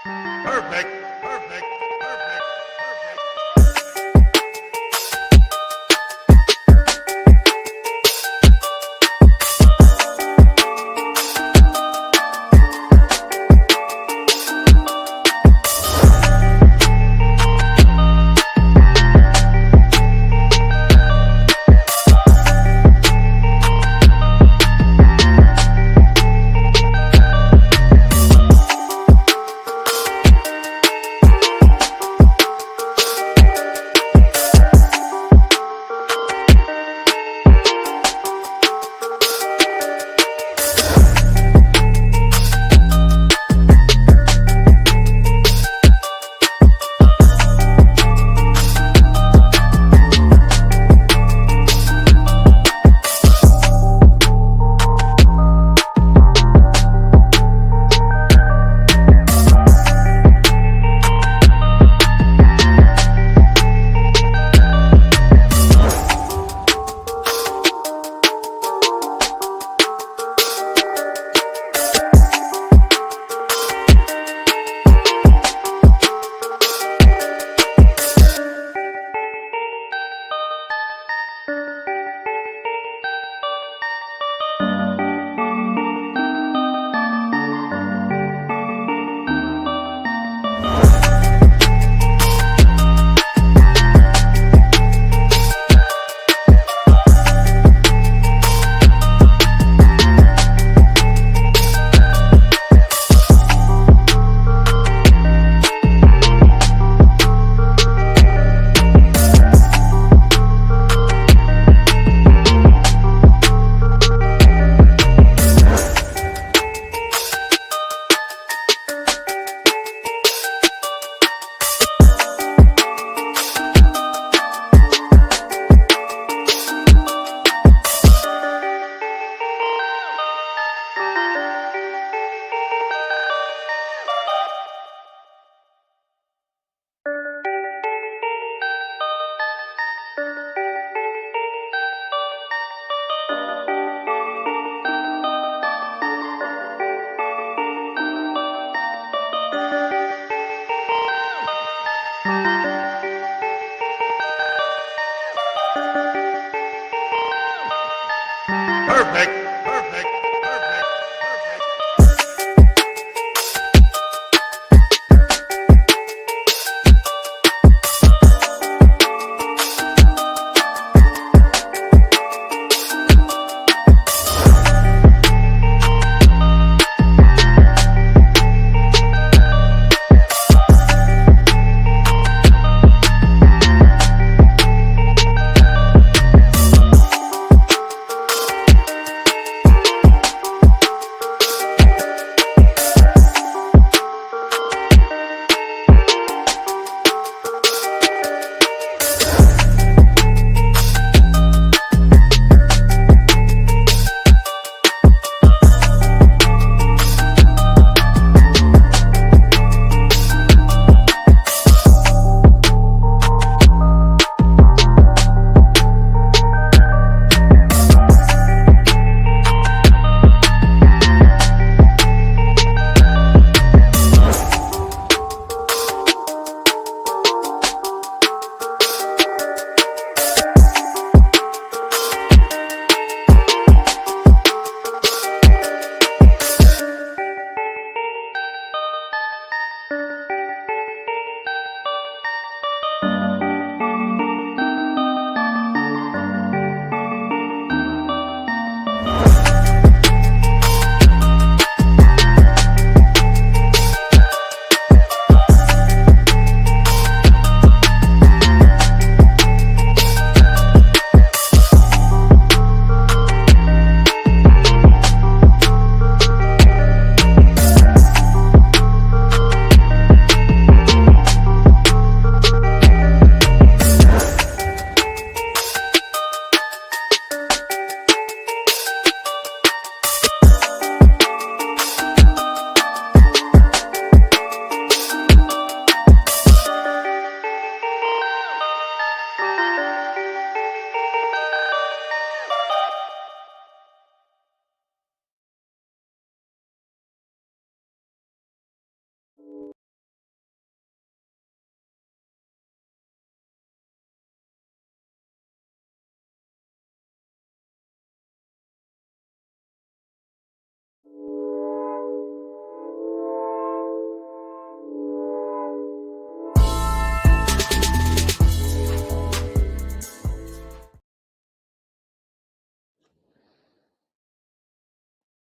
Perfect. Perfect. Perfect. Perfect. Perfect. Perfect. Perfect. Perfect.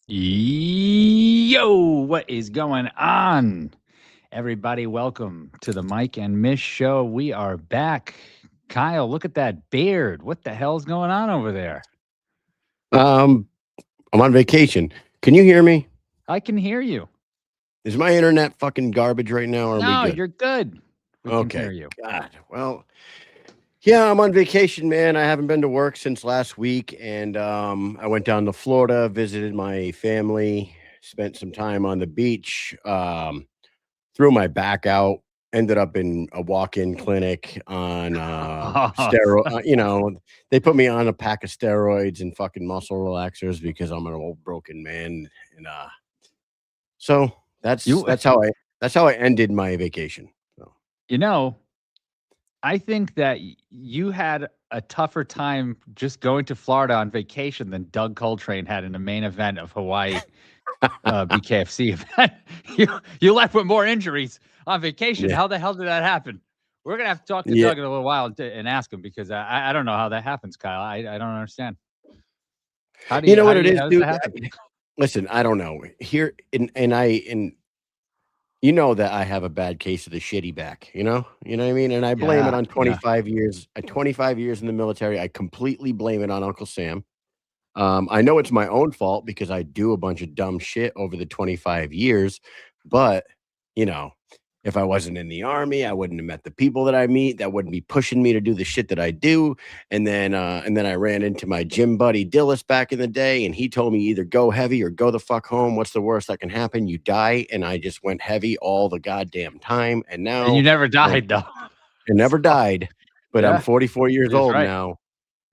Yo, what is going on? Everybody, welcome to the Mike and Mish show. We are back. Kyle, look at that beard. What the hell's going on over there? Um, I'm on vacation. Can you hear me? I can hear you. Is my internet fucking garbage right now, or are we No, good? you're good. We can hear Okay. you. God. Well, yeah, I'm on vacation, man. I haven't been to work since last week, and I went down to Florida, visited my family, spent some time on the beach, threw my back out, ended up in a walk-in clinic on Oh, steroid. They put me on a pack of steroids and fucking muscle relaxers because I'm an old broken man, and so that's you, that's how I that's how I ended my vacation. So you know, I think that you had a tougher time just going to Florida on vacation than Doug Coltrane had in the main event of Hawaii BKFC event. you left with more injuries on vacation. yeah, How the hell did that happen? We're gonna have to talk to yeah. Doug in a little while and ask him because I don't know how that happens, Kyle. I don't understand. You know what it is, How does dude? that happen? Listen, I don't know. Here and you know that I have a bad case of the shitty back. You know what I mean. And I blame it Yeah, on yeah. 25 years. 25 years in the military. I completely blame it on Uncle Sam. I know it's my own fault because I do a bunch of dumb shit over the 25 years, but you know, if I wasn't in the army, I wouldn't have met the people that I meet that wouldn't be pushing me to do the shit that I do. And then I ran into my gym buddy Dillis back in the day, and he told me either go heavy or go the fuck home. What's the worst that can happen? You die. And I just went heavy all the goddamn time. And And you now never I'm died though. I never So died, but I'm yeah, 44 years he was old right. now,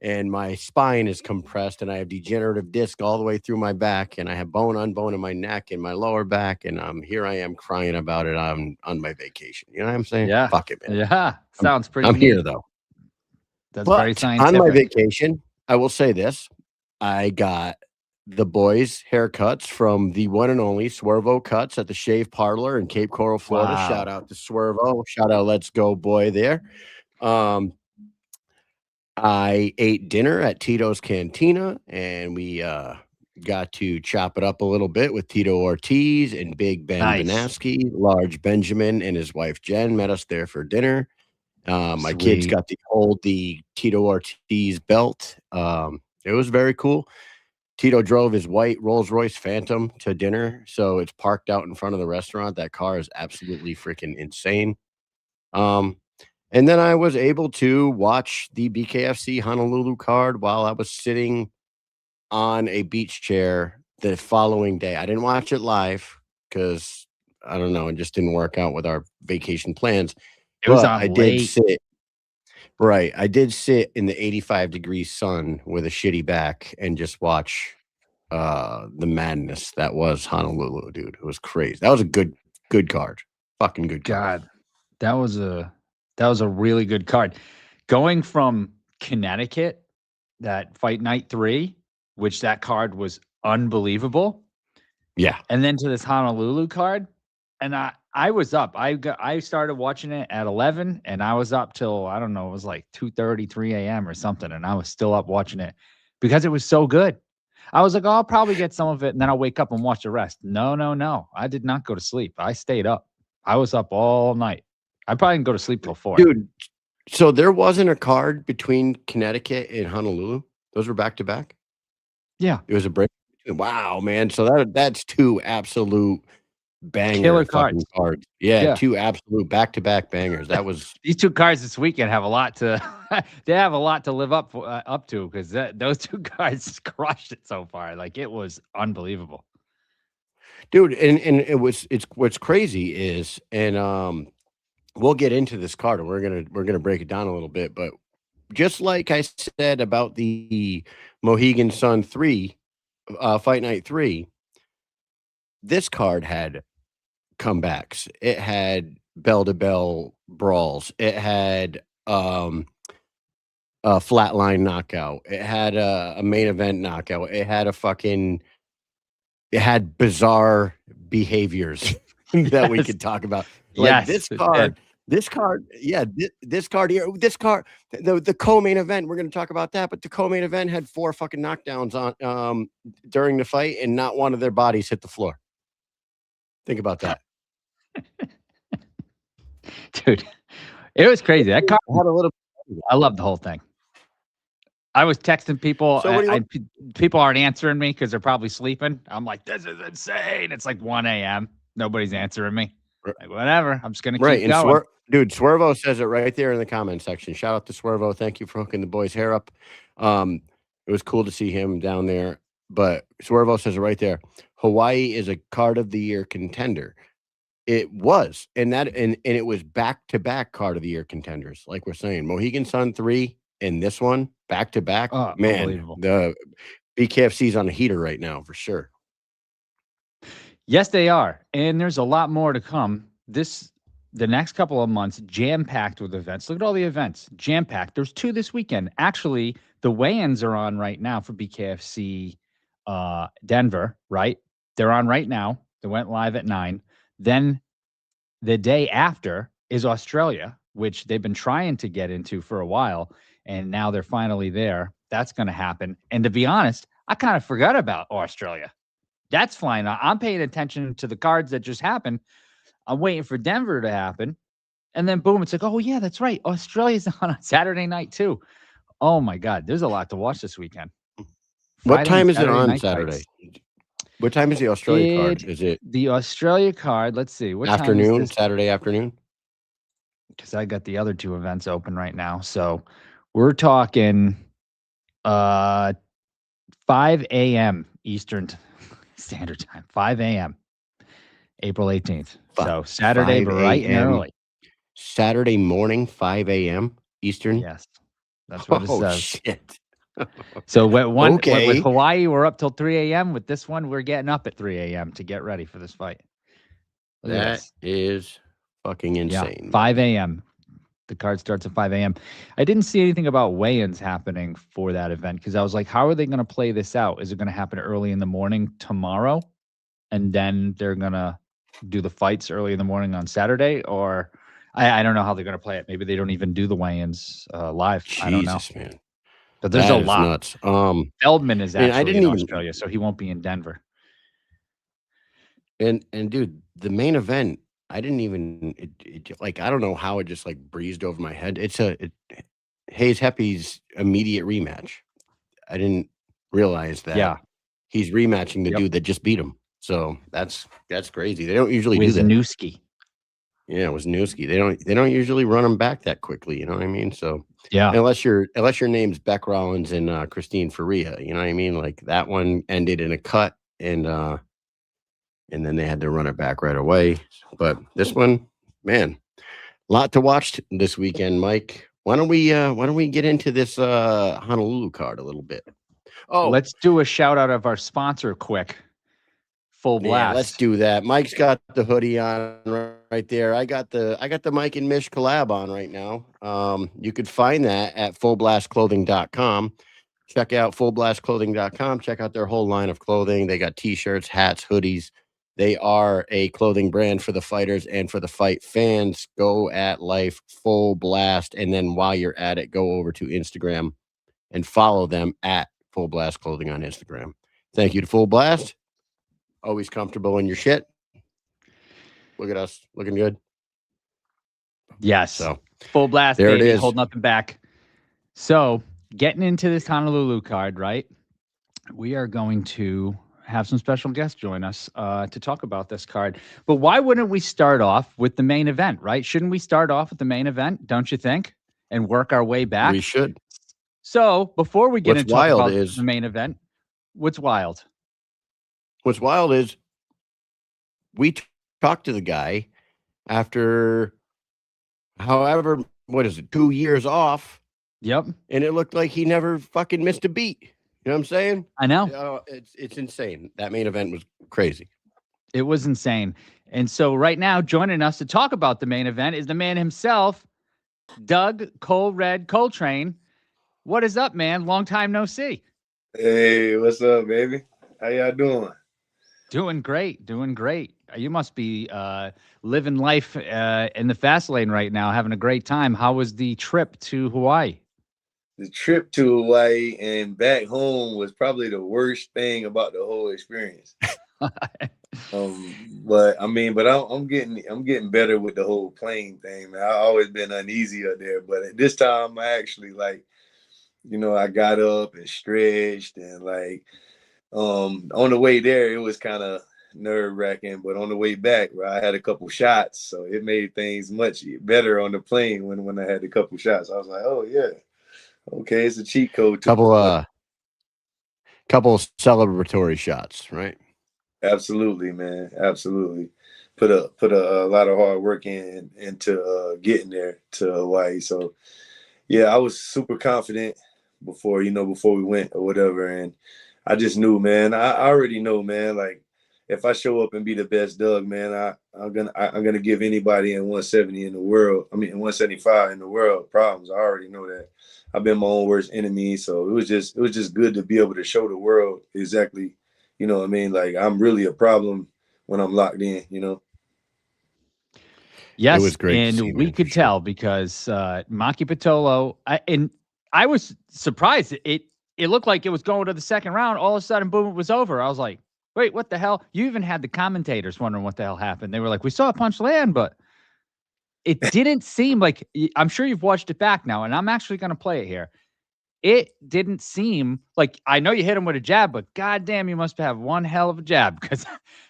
and my spine is compressed, and I have degenerative disc all the way through my back, and I have bone on bone in my neck and my lower back, and here I am crying about it on my vacation. You know what I'm saying? Yeah, Fuck it, man. yeah. I'm Sounds pretty I'm here neat. though. That's very But on my scientific. vacation, I will say this: I got the boys' haircuts from the one and only Swervo Cuts at the Shave Parlor in Cape Coral, Florida. Shout Wow. out to Swervo. Shout out, Let's Go Boy there. Um, I ate dinner at Tito's Cantina, and we got to chop it up a little bit with Tito Ortiz and Big Ben Nice. Benasky. Large Benjamin and his wife Jen met us there for dinner. My kids Sweet. got to hold the Tito Ortiz belt. It was very cool. Tito drove his white Rolls Royce Phantom to dinner, so it's parked out in front of the restaurant. That car is absolutely freaking insane. Um, and then I was able to watch the BKFC Honolulu card while I was sitting on a beach chair the following day. I didn't watch it live because I don't know, it just didn't work out with our vacation plans. It was But on I did late. sit right. I did sit in the 85-degree sun with a shitty back and just watch the madness that was Honolulu, dude. It was crazy. That was a good card. Fucking good card. God, that was a that was a really good card. Going from Connecticut, that fight night 3, which that card was unbelievable, Yeah. and then to this Honolulu card, and I was up. I started watching it at 11 and I was up till I don't know, it was like 2:30, 3 a.m. or something, and I was still up watching it because it was so good. I was like, "Oh, I'll probably get some of it and then I'll wake up and watch the rest." No, no, no. I did not go to sleep. I stayed up. I was up all night. I probably didn't go to sleep till 4. Dude, so there wasn't a card between Connecticut and Honolulu? Those were back to back? Yeah. It was a break? Wow, man. So that's 2 absolute banger Killer fucking cards. cards. Yeah, Yeah. 2 absolute back-to-back bangers. That was These 2 cards this weekend have a lot to they have a lot to live up to because those 2 cards crushed it so far. Like, it was unbelievable. dude, and it's what's crazy is we'll get into this card, and we're gonna break it down a little bit, but just like I said about the Mohegan Sun 3, Fight Night 3, this card had comebacks. It had bell to bell brawls. It had a flatline knockout. It had a main event knockout. It had bizarre behaviors that we Yes. could talk about. Like Yes, this it did. card, This card, yeah, this card here, this card, the co-main event. We're going to talk about that, but the co-main event had 4 fucking knockdowns on during the fight, and not one of their bodies hit the floor. Think about that, Dude. It was crazy. That card, I had a little. I love the whole thing. I was texting people. So what do you People aren't answering me because they're probably sleeping. I'm like, this is insane. It's like 1 a.m. Nobody's answering me. Like, whatever. I'm just gonna Right, keep and going. dude, Swervo says it right there in the comment section. Shout out to Swervo. Thank you for hooking the boys' hair up. It was cool to see him down there. But Swervo says it right there. Hawaii is a card of the year contender. It was, and it was back-to-back card of the year contenders. Like we're saying, Mohegan Sun 3 and this one back-to-back. Oh, Man, unbelievable. the BKFC's on a heater right now for sure. Yes, they are. And there's a lot more to come. The next couple of months, jam-packed with events. Look at all the events. Jam-packed. There's 2 this weekend. Actually, the weigh-ins are on right now for BKFC Denver, right? They're on right now. They went live at 9. Then the day after is Australia, which they've been trying to get into for a while, and now they're finally there. That's going to happen. And to be honest, I kind of forgot about Australia. That's flying. I'm paying attention to the cards that just happened. I'm waiting for Denver to happen. And then boom, it's like, oh yeah, that's right. Australia's on Saturday night too. Oh my God. There's a lot to watch this weekend. What time is it on night Saturday? fights. What time is the Australia card? Is it the Australia card? Let's see. What afternoon, time is Saturday afternoon? Because I got the other 2 events open right now. So we're talking 5 a.m. Eastern Standard Time. 5 a.m. April 18th. So Saturday, but right and early. Saturday morning, 5 a.m. Eastern? Yes. That's what it says. Shit. So with Okay. Hawaii, we're up till 3 a.m. With this one, we're getting up at 3 a.m. to get ready for this fight. Look at That this. is fucking insane. Yeah, 5 a.m. The card starts at 5 a.m. I didn't see anything about weigh-ins happening for that event because I was like, how are they going to play this out? Is it going to happen early in the morning tomorrow? And then they're going to do the fights early in the morning on Saturday? Or I don't know how they're going to play it. Maybe they don't even do the weigh-ins live. I don't know. Jesus, man. But there's That a is lot. nuts. Feldman is and I actually didn't in even- Australia, so he won't be in Denver. And dude, the main event, I didn't even like, I don't know how it just like breezed over my head. It's Hayes Heppy's immediate rematch. I didn't realize that. Yeah. He's rematching the dude that just beat him. So that's crazy. They don't usually do that. Wisniewski. Yeah, it was Newski. They don't usually run them back that quickly. You know what I mean? So Yeah. unless your name's Beck Rollins and Christine Faria, you know what I mean? Like that one ended in a cut, and then they had to run it back right away. But this one, man, a lot to watch this weekend, Mike. Why don't we get into this Honolulu card a little bit? Oh, Let's do a shout out of our sponsor quick. Full Blast. yeah, let's do that. Mike's got the hoodie on right there. I got the Mike and Mish collab on right now. You could find that at fullblastclothing.com. Check out fullblastclothing.com. Check out their whole line of clothing. They got t-shirts, hats, hoodies. They are a clothing brand for the fighters and for the fight fans. Go at life, Full Blast. And then while you're at it, go over to Instagram and follow them at Full Blast Clothing on Instagram. Thank you to Full Blast. Always comfortable in your shit. Look at us looking good. Yes. So Full Blast, there baby, it is. hold nothing back. So getting into this Honolulu card, right? We are going to have some special guests join us to talk about this card. But why wouldn't we start off with the main event, right? Shouldn't we start off with the main event, don't you think? And work our way back? We should. So before we get What's into wild about is- the main event, what's wild? What's wild is we talked to the guy after however, what is it, 2 years off, Yep, and it looked like he never fucking missed a beat. You know what I'm saying? I know. It's insane. That main event was crazy. It was insane. And so right now, joining us to talk about the main event is the man himself, Doug Cole Red Coltrane. What is up, man? Long time no see. Hey, what's up, baby? How y'all doing? Doing great, doing great. You must be living life in the fast lane right now, having a great time. How was the trip to Hawaii? The trip to Hawaii and back home was probably the worst thing about the whole experience. But I mean, I'm getting better with the whole plane thing, man. I've always been uneasy up there, but at this time I actually like, I got up and stretched and like on the way there it was kind of nerve wracking, but on the way back, I had a couple shots, so it made things much better on the plane when I had a couple shots. I was like, oh yeah, okay, it's a cheat code. Couple celebratory shots, right? Absolutely, man. Absolutely. Put a lot of hard work into getting there to Hawaii. So yeah, I was super confident before we went or whatever. And I just knew, man, I already know, man, like if I show up and be the best Doug, man, I'm gonna give anybody in 170 in the world, I mean in 175 in the world problems. I already know that. I've been my own worst enemy. So it was just good to be able to show the world exactly, what I mean? Like I'm really a problem when I'm locked in. It was Yes, great to and see, we man, for could sure. tell because Maki Patolo, and I was surprised. It looked like it was going to the second round. All of a sudden, boom, it was over. I was like, wait, what the hell? You even had the commentators wondering what the hell happened. They were like, we saw a punch land, but it didn't seem like. I'm sure you've watched it back now, and I'm actually going to play it here. It didn't seem like, I know you hit him with a jab, but goddamn, you must have one hell of a jab because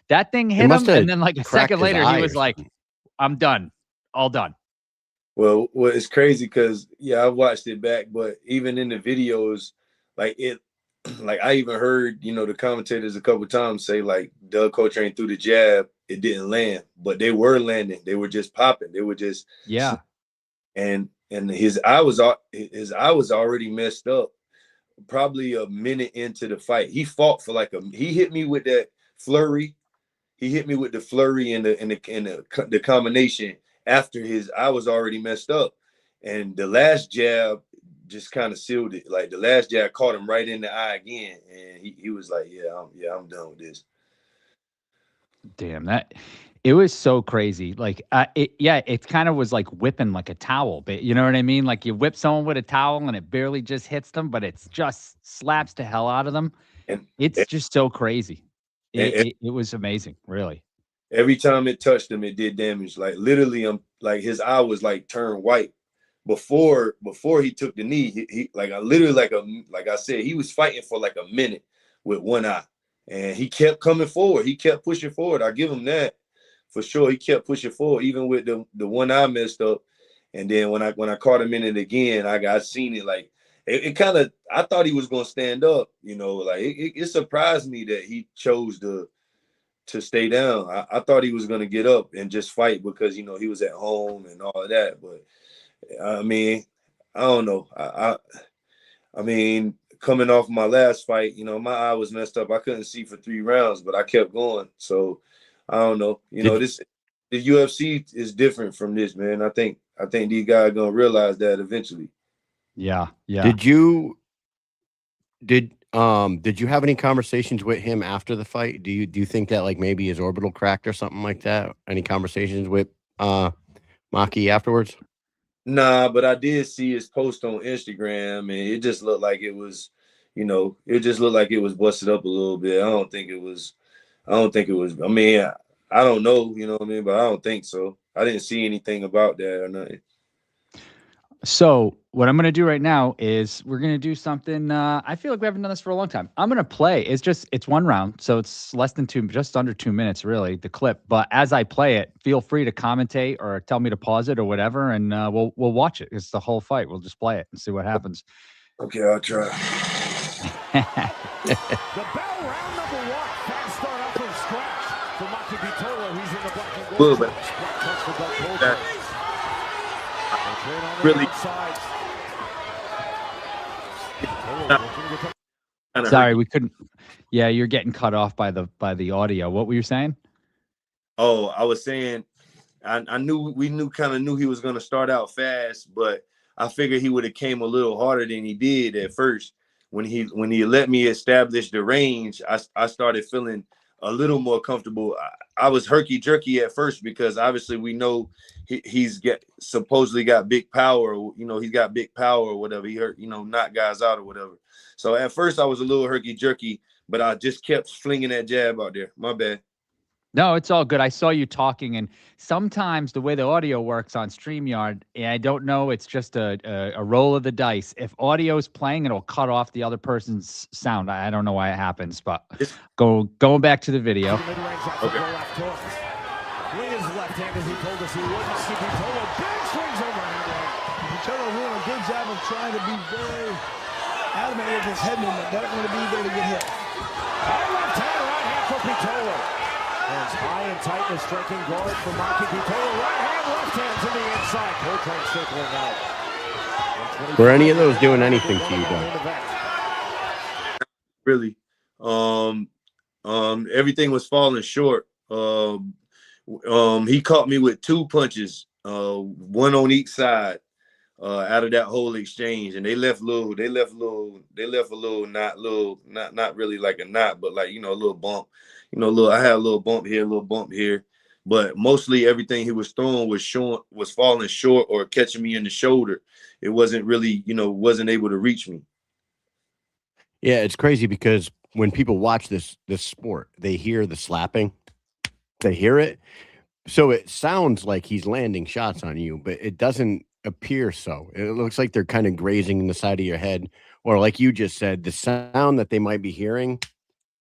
that thing It hit must him, and have then like a cracked second his later, he eye was or like, something. I'm done, all done. Well, it's crazy because yeah, I watched it back, but even in the videos, like it, like I even heard the commentators a couple times say like Doug Coltrane threw the jab, it didn't land, but they were landing, they were just popping, they were just, Yeah. and his eye was already messed up probably a minute into the fight. He fought for he hit me with that flurry. He hit me with the flurry and the combination after his I was already messed up. And the last jab just kind of sealed it. Like the last jab caught him right in the eye again. And he was like, I'm done with this. Damn, that it was so crazy. Like, yeah, it kind of was like whipping like a towel, but you know what I mean? Like you whip someone with a towel and it barely just hits them, but it's just slaps the hell out of them. And, It's just so crazy. It, and it, it was amazing, really. every time it touched him, it did damage. Like literally, I'm like his eye was like turned white before he took the knee. He like I literally like I said, he was fighting for like a minute with one eye, and he kept coming forward. He kept pushing forward. I give him that for sure. He kept pushing forward even with the one eye messed up. And then when I caught him in it again, I seen it like it kind of. I thought he was gonna stand up. Like it surprised me that he chose to stay down. I thought he was going to get up and just fight because he was at home and all of that. But I mean, I don't know. I mean, coming off my last fight, my eye was messed up. I couldn't see for 3 rounds, but I kept going. So I don't know. Did The UFC is different from this, man. I think these guys are gonna realize that eventually. Yeah, yeah. did you did you have any conversations with him after the fight? Do you think that like maybe his orbital cracked or something like that? Any conversations with Maki afterwards? Nah, but I did see his post on Instagram, and it just looked like it just looked like it was busted up a little bit. I don't think it was. I don't think it was. I mean, I don't know, you know what I mean, but I don't think so. I didn't see anything about that or nothing. So what I'm gonna do right now is we're gonna do something. I feel like we haven't done this for a long time. I'm gonna play. It's one round, so it's less than just under 2 minutes, really, the clip. But as I play it, feel free to commentate or tell me to pause it or whatever, and we'll watch it. It's the whole fight. We'll just play it and see what happens. Okay, I'll try. The bell round number one. Fast start off from scratch for Maki Vitola. He's in the black and Little gold. bit. Touch for Doug Coltrane. That- Coltrane on the really- outside. Kinda Sorry, hurt. we couldn't. Yeah, you're getting cut off by the audio. What were you saying? Oh, I was saying, I knew kind of knew he was gonna start out fast, but I figured he would have came a little harder than he did at first. When he let me establish the range, I started feeling a little more comfortable. I was herky jerky at first because obviously we know he's supposedly got big power. You know, he's got big power or whatever. He hurt, you know, knock guys out or whatever. So at first I was a little herky jerky, but I just kept flinging that jab out there. My bad. No, it's all good. I saw you talking, and sometimes the way the audio works on StreamYard, I don't know, it's just a roll of the dice. If audio is playing, it'll cut off the other person's sound. I don't know why it happens, but going back to the video. Okay. With his left hand, as he told us he would. Marky Pitolo big swings overhand right. Pitolo doing a good job of trying to be very adamant with his head movement. Doesn't want to be there to get hit. Left hand, right hand for Pitolo. Hands high and tight in the striking guard for Marky Pitolo. Right hand, left hand to the inside. Coltrane circling out. Were any of those doing anything to you, Doug? Really. Everything was falling short. He caught me with 2 punches, one on each side, out of that whole exchange, and they left a little knot, not really like a knot, but like, you know, a little bump. You know, I had a little bump here, a little bump here, but mostly everything he was throwing was falling short or catching me in the shoulder. It wasn't really, you know, wasn't able to reach me. Yeah, it's crazy because when people watch this sport, they hear the slapping, they hear it, so it sounds like he's landing shots on you, but it doesn't appear so. It looks like they're kind of grazing in the side of your head, or like you just said, the sound that they might be hearing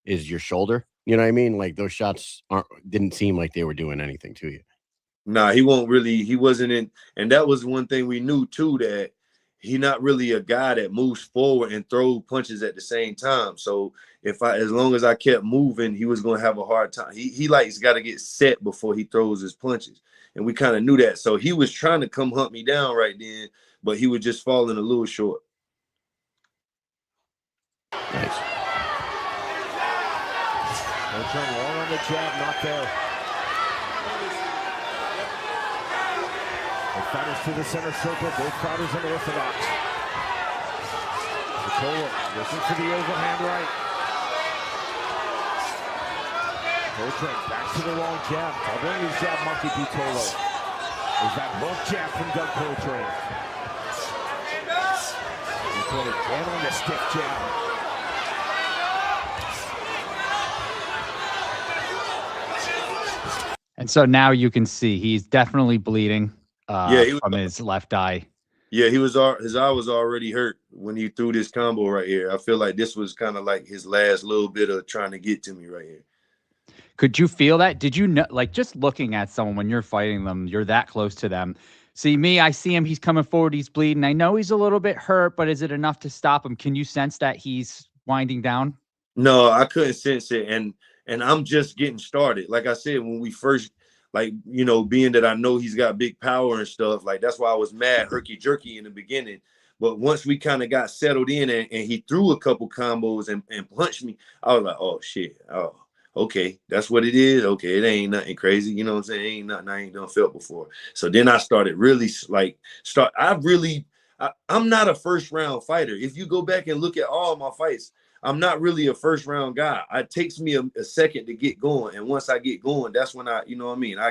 is your shoulder. You know what I mean? Like those shots didn't seem like they were doing anything to you. Nah, he wasn't in, and that was one thing we knew too, that he not really a guy that moves forward and throw punches at the same time. So as long as I kept moving, he was gonna have a hard time. He likes got to get set before he throws his punches, and we kind of knew that. So he was trying to come hunt me down right then, but he was just falling a little short. Nice. Coltrane long on the jab, not there. The fighters to the center circle, both fighters unorthodox. Pitolo looking for the overhand right. Coltrane back to the long jab, doubling his jab, Marky Pitolo. There's that hook jab from Doug Coltrane. Pitolo again on the stiff jab. And so now you can see he's definitely bleeding from his left eye. Yeah, his eye was already hurt when he threw this combo right here. I feel like this was kind of like his last little bit of trying to get to me right here. Could you feel that? Did you know, like just looking at someone when you're fighting them, you're that close to them. See me, I see him, he's coming forward, he's bleeding. I know he's a little bit hurt, but is it enough to stop him? Can you sense that he's winding down? No, I couldn't sense it. And I'm just getting started. Like I said, when we first, like, you know, being that I know he's got big power and stuff, like that's why I was mad herky-jerky in the beginning. But once we kind of got settled in and he threw a couple combos and punched me, I was like, oh, shit. Oh, okay. That's what it is. Okay, it ain't nothing crazy. You know what I'm saying? It ain't nothing I ain't done felt before. So then I started really, I'm not a first-round fighter. If you go back and look at all my fights, I'm not really a first round guy. It takes me a second to get going. And once I get going, that's when I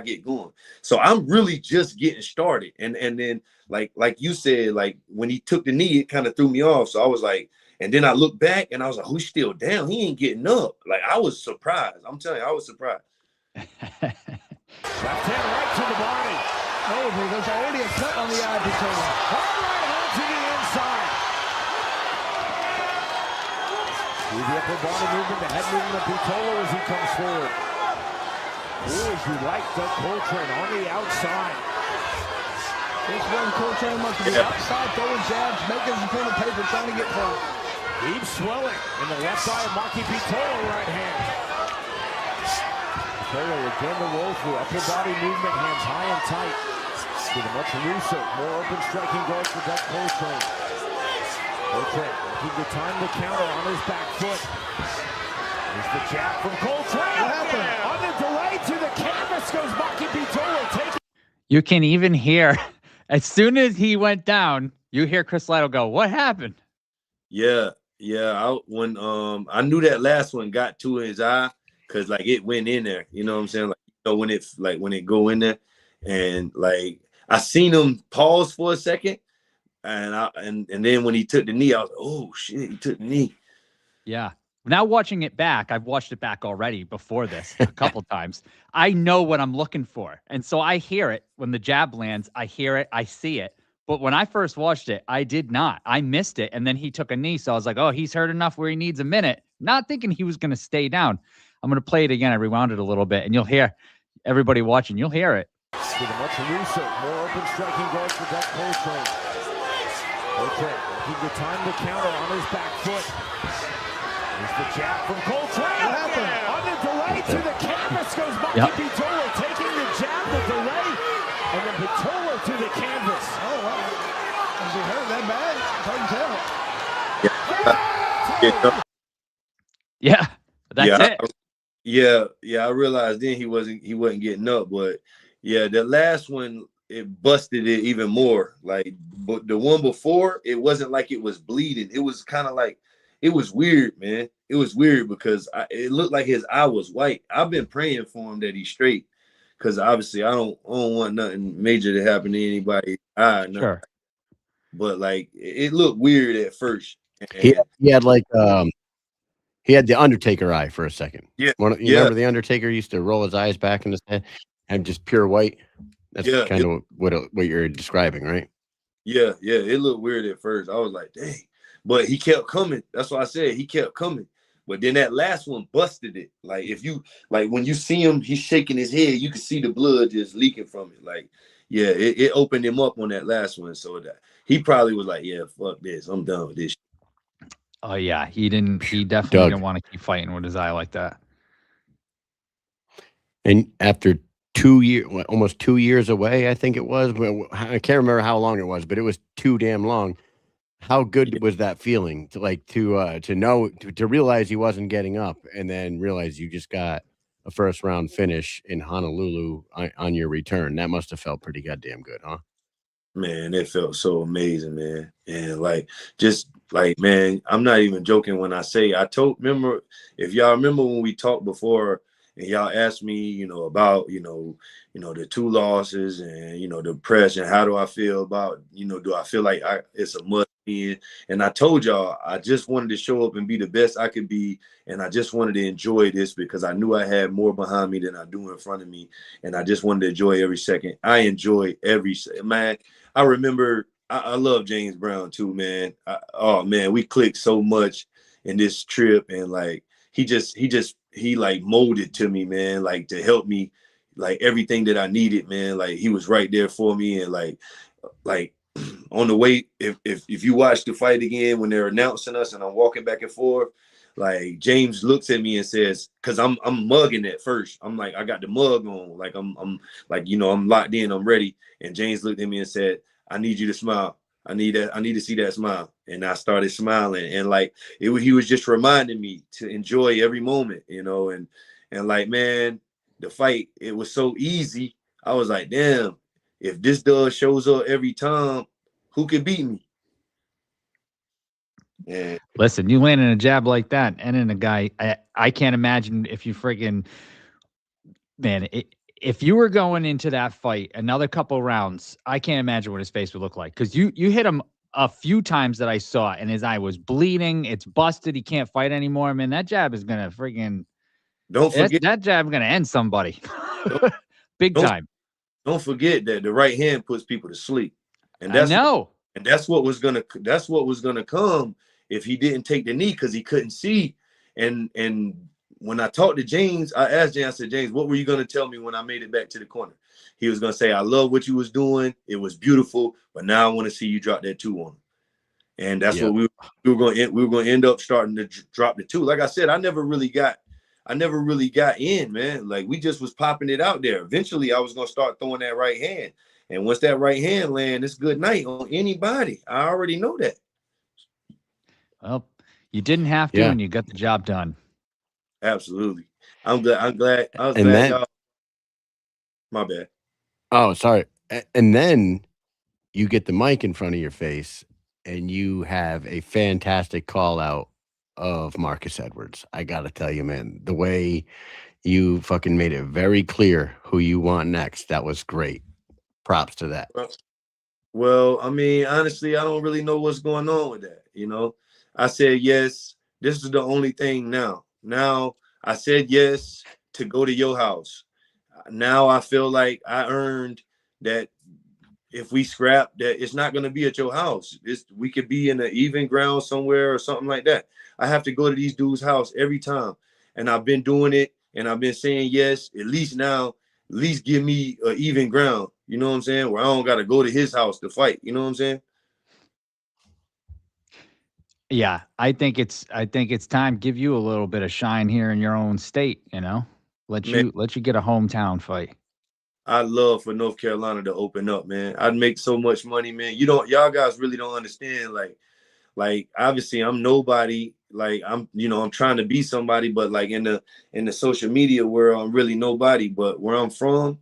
get going. So I'm really just getting started. And then like you said, like when he took the knee, it kind of threw me off. So I was like, and then I looked back and I was like, who's still down? He ain't getting up. Like I was surprised. I'm telling you, I was surprised. Left hand right to the body. Oh, there's already a cut on the eye. Hard right hand to the inside. Through the upper body movement, the head movement of Pitolo as he comes forward. As you like Doug Coltrane on the outside. This one, Coltrane wants to be outside, throwing jabs, making his opponent pay for trying to get close. Deep swelling in the left eye of Marky Pitolo right hand. Pitolo again the roll through, upper body movement, hands high and tight. With a much looser, more open striking guard for Doug Coltrane. Coltrane looking the time to counter on his back foot. There's the jab from Coltrane. On the delay to the canvas goes Marky Pitolo. You can even hear, as soon as he went down, you hear Chris Lytle go, what happened? Yeah. When I knew that last one got to his eye, because like it went in there. You know what I'm saying? When it go in there, and like I seen him pause for a second, and then when he took the knee, I was like, oh shit, he took the knee. Yeah. Now watching it back, I've watched it back already before this a couple times. I know what I'm looking for. And so I hear it when the jab lands. I hear it. I see it. But when I first watched it, I did not. I missed it. And then he took a knee. So I was like, oh, he's hurt enough where he needs a minute. Not thinking he was going to stay down. I'm going to play it again. I rewound it a little bit. And you'll hear everybody watching. You'll hear it. To the much looser, more open striking guards for Doug Coltrane. Coltrane looking to time the counter on his back foot. Here's the jab from Coltrane. What happened? On the delay to the canvas goes Maki Yep. Pitolo, taking the jab, the delay, and then Pitolo to the canvas. Oh, wow. Was he hurt that bad? Couldn't tell. Yeah. That's it. Yeah, I realized then he wasn't getting up, but yeah, the last one it busted it even more. Like, but the one before, it wasn't like it was bleeding. It was kind of like it was weird, man. It was weird because it looked like his eye was white. I've been praying for him that he's straight, because obviously I don't want nothing major to happen to anybody. Sure. But like it looked weird at first. He had like he had the Undertaker eye for a second. Yeah. You remember the Undertaker used to roll his eyes back in his head and just pure white? That's kind of what you're describing, right? Yeah, it looked weird at first. I was like, dang. But he kept coming. That's why I said he kept coming. But then that last one busted it. Like when you see him, he's shaking his head, you can see the blood just leaking from it. Like, yeah, it opened him up on that last one. So that he probably was like, yeah, fuck this. I'm done with this. Oh yeah. He definitely didn't want to keep fighting with his eye like that. And after 2 years, almost 2 years away, I think it was. I can't remember how long it was, but it was too damn long. How good was that feeling to realize he wasn't getting up, and then realize you just got a first round finish in Honolulu on your return? That must have felt pretty goddamn good, huh? Man, it felt so amazing, man. And man, I'm not even joking when I say remember if y'all remember when we talked before and y'all asked me, about, the 2 losses and, the press and how do I feel about, do I feel like it's a must win? And I told y'all, I just wanted to show up and be the best I could be. And I just wanted to enjoy this because I knew I had more behind me than I do in front of me. And I just wanted to enjoy every second. I enjoy every second, man. I remember, I love James Brown too, man. We clicked so much in this trip, and like he like molded to me, man, like to help me, like everything that I needed, man. Like he was right there for me, and like on the way, if you watch the fight again when they're announcing us and I'm walking back and forth, like James looks at me and says, because I'm mugging at first. I'm like, I got the mug on, like I'm like, I'm locked in, I'm ready. And James looked at me and said, I need you to smile. I need to see that smile. And I started smiling, and like he was just reminding me to enjoy every moment, and like, man, the fight, it was so easy. I was like, damn, if this dog shows up every time, who could beat me? Yeah. Listen, you land in a jab like that and in a guy, I can't imagine if you friggin' man, if you were going into that fight another couple rounds, I can't imagine what his face would look like. Because you hit him a few times that I saw, and his eye was bleeding. It's busted. He can't fight anymore. Man, that jab is gonna friggin' don't forget that jab gonna end somebody, big time. Don't forget that the right hand puts people to sleep, and that's what was gonna come if he didn't take the knee, because he couldn't see. And when I talked to James, I asked James, I said, James, what were you going to tell me when I made it back to the corner? He was going to say, I love what you was doing. It was beautiful, but now I want to see you drop that 2 on him. And that's what we were going to end up starting to drop the 2. Like I said, I never really got in, man. Like we just was popping it out there. Eventually I was going to start throwing that right hand. And once that right hand land, it's good night on anybody. I already know that. Well, you didn't have to, and you got the job done. Absolutely. I'm glad. I was and glad then, y'all. My bad. Oh, sorry. And then you get the mic in front of your face, and you have a fantastic call out of Marcus Edwards. I gotta tell you, man, the way you fucking made it very clear who you want next, that was great. Props to that. Well, I mean, honestly, I don't really know what's going on with that. I said yes. This is the only thing now. Now I said yes to go to your house. Now I feel like I earned that. If we scrap, that it's not going to be at your house. We could be in an even ground somewhere or something like that. I have to go to these dudes' house every time, and I've been doing it, and I've been saying yes. At least now, at least give me an even ground. You know what I'm saying? Where I don't got to go to his house to fight. You know what I'm saying? Yeah, I think it's time to give you a little bit of shine here in your own state. Let you get a hometown fight. I'd love for North Carolina to open up, man. I'd make so much money, man. Y'all guys really don't understand. Like obviously I'm nobody. Like I'm trying to be somebody, but like in the social media world, I'm really nobody. But where I'm from,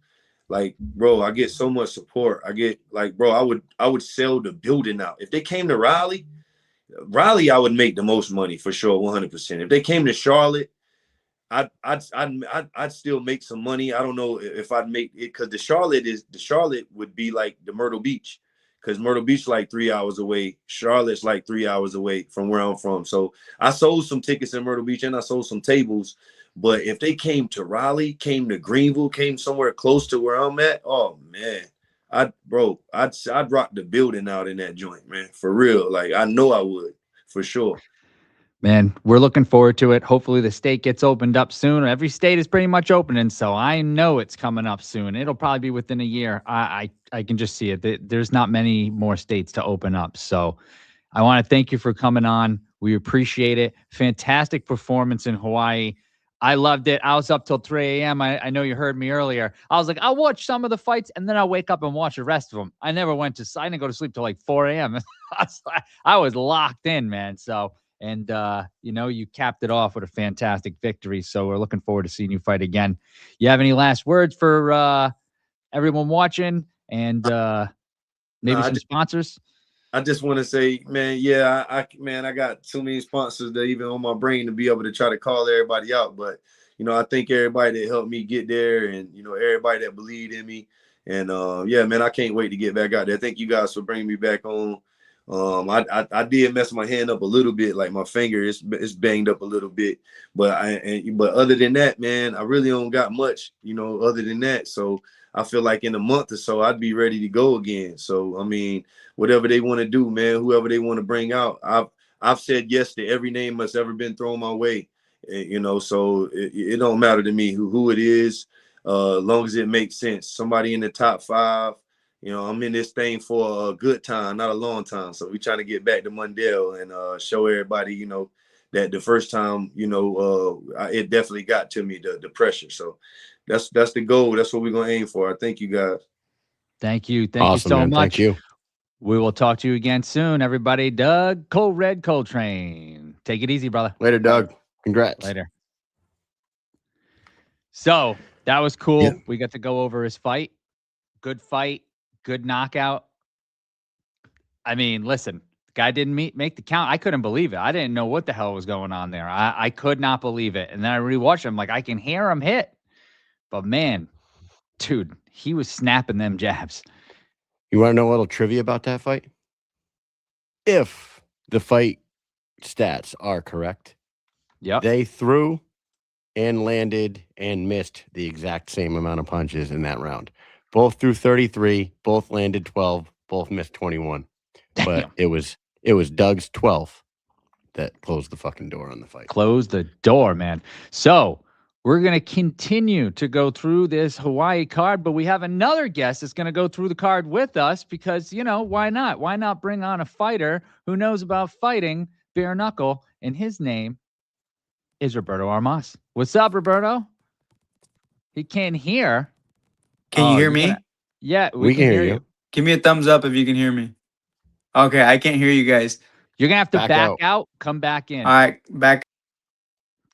like, bro, I get so much support. I get like, bro, I would sell the building out. If they came to Raleigh, I would make the most money for sure, 100%. If they came to Charlotte, I'd still make some money. I don't know if I'd make it, because the Charlotte would be like the Myrtle Beach, because Myrtle Beach like 3 hours away. Charlotte's like 3 hours away from where I'm from. So I sold some tickets in Myrtle Beach and I sold some tables. But if they came to Raleigh, came to Greenville, came somewhere close to where I'm at, oh man, I'd rock the building out in that joint, man, for real. Like I know I would, for sure. Man, we're looking forward to it. Hopefully the state gets opened up soon. Every state is pretty much opening, so I know it's coming up soon. It'll probably be within a year. I can just see it. There's not many more states to open up. So I want to thank you for coming on. We appreciate it. Fantastic performance in Hawaii. I loved it. I was up till 3 a.m. I know you heard me earlier. I was like, I'll watch some of the fights, and then I'll wake up and watch the rest of them. I didn't go to sleep till like 4 a.m. I was locked in, man. So, and, you capped it off with a fantastic victory. So we're looking forward to seeing you fight again. You have any last words for everyone watching and maybe some sponsors? I just want to say, man, yeah, I got too many sponsors that even on my brain to be able to try to call everybody out. But, I thank everybody that helped me get there, and, everybody that believed in me. And, yeah, man, I can't wait to get back out there. Thank you guys for bringing me back on. I did mess my hand up a little bit, like my finger is banged up a little bit, but other than that, man, I really don't got much, other than that. So I feel like in a month or so I'd be ready to go again. So I mean, whatever they want to do, man, whoever they want to bring out, I've said yes to every name that's ever been thrown my way, so it don't matter to me who it is, as long as it makes sense. Somebody in the top 5. I'm in this thing for a good time, not a long time. So we're trying to get back to Mundell and show everybody, that the first time, it definitely got to me, the pressure. So that's the goal. That's what we're going to aim for. I thank you guys. Thank you. Thank you so much. Thank you. We will talk to you again soon, everybody. Doug Coltrane. Take it easy, brother. Later, Doug. Congrats. Later. So that was cool. Yeah. We got to go over his fight. Good fight. Good knockout. I mean, listen, the guy didn't make the count. I couldn't believe it. I didn't know what the hell was going on there. I could not believe it. And then I rewatched him. Like, I can hear him hit. But, man, dude, he was snapping them jabs. You want to know a little trivia about that fight? If the fight stats are correct, they threw and landed and missed the exact same amount of punches in that round. Both threw 33, both landed 12, both missed 21. Damn. But it was Doug's 12 that closed the fucking door on the fight. Closed the door, man. So we're going to continue to go through this Hawaii card, but we have another guest that's going to go through the card with us because, why not? Why not bring on a fighter who knows about fighting bare knuckle, and his name is Roberto Armas. What's up, Roberto? He can't hear. Can you hear me? Yeah, we can hear you. Give me a thumbs up if you can hear me. Okay, I can't hear you guys. You're going to have to back out, come back in. All right, back.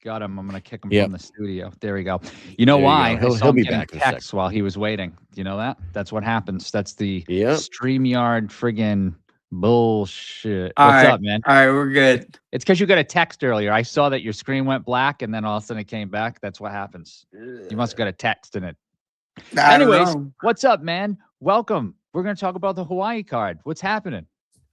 Got him. I'm going to kick him from the studio. There we go. You know why? He'll be back in a text second. while he was waiting. You know that? That's what happens. That's the StreamYard friggin' Bullshit. All What's right. up, man? All right, we're good. It's because you got a text earlier. I saw that your screen went black and then all of a sudden it came back. That's what happens. You must have got a text in it. I don't Anyways, know. what's up, man? Welcome. We're going to talk about the Hawaii card. What's happening?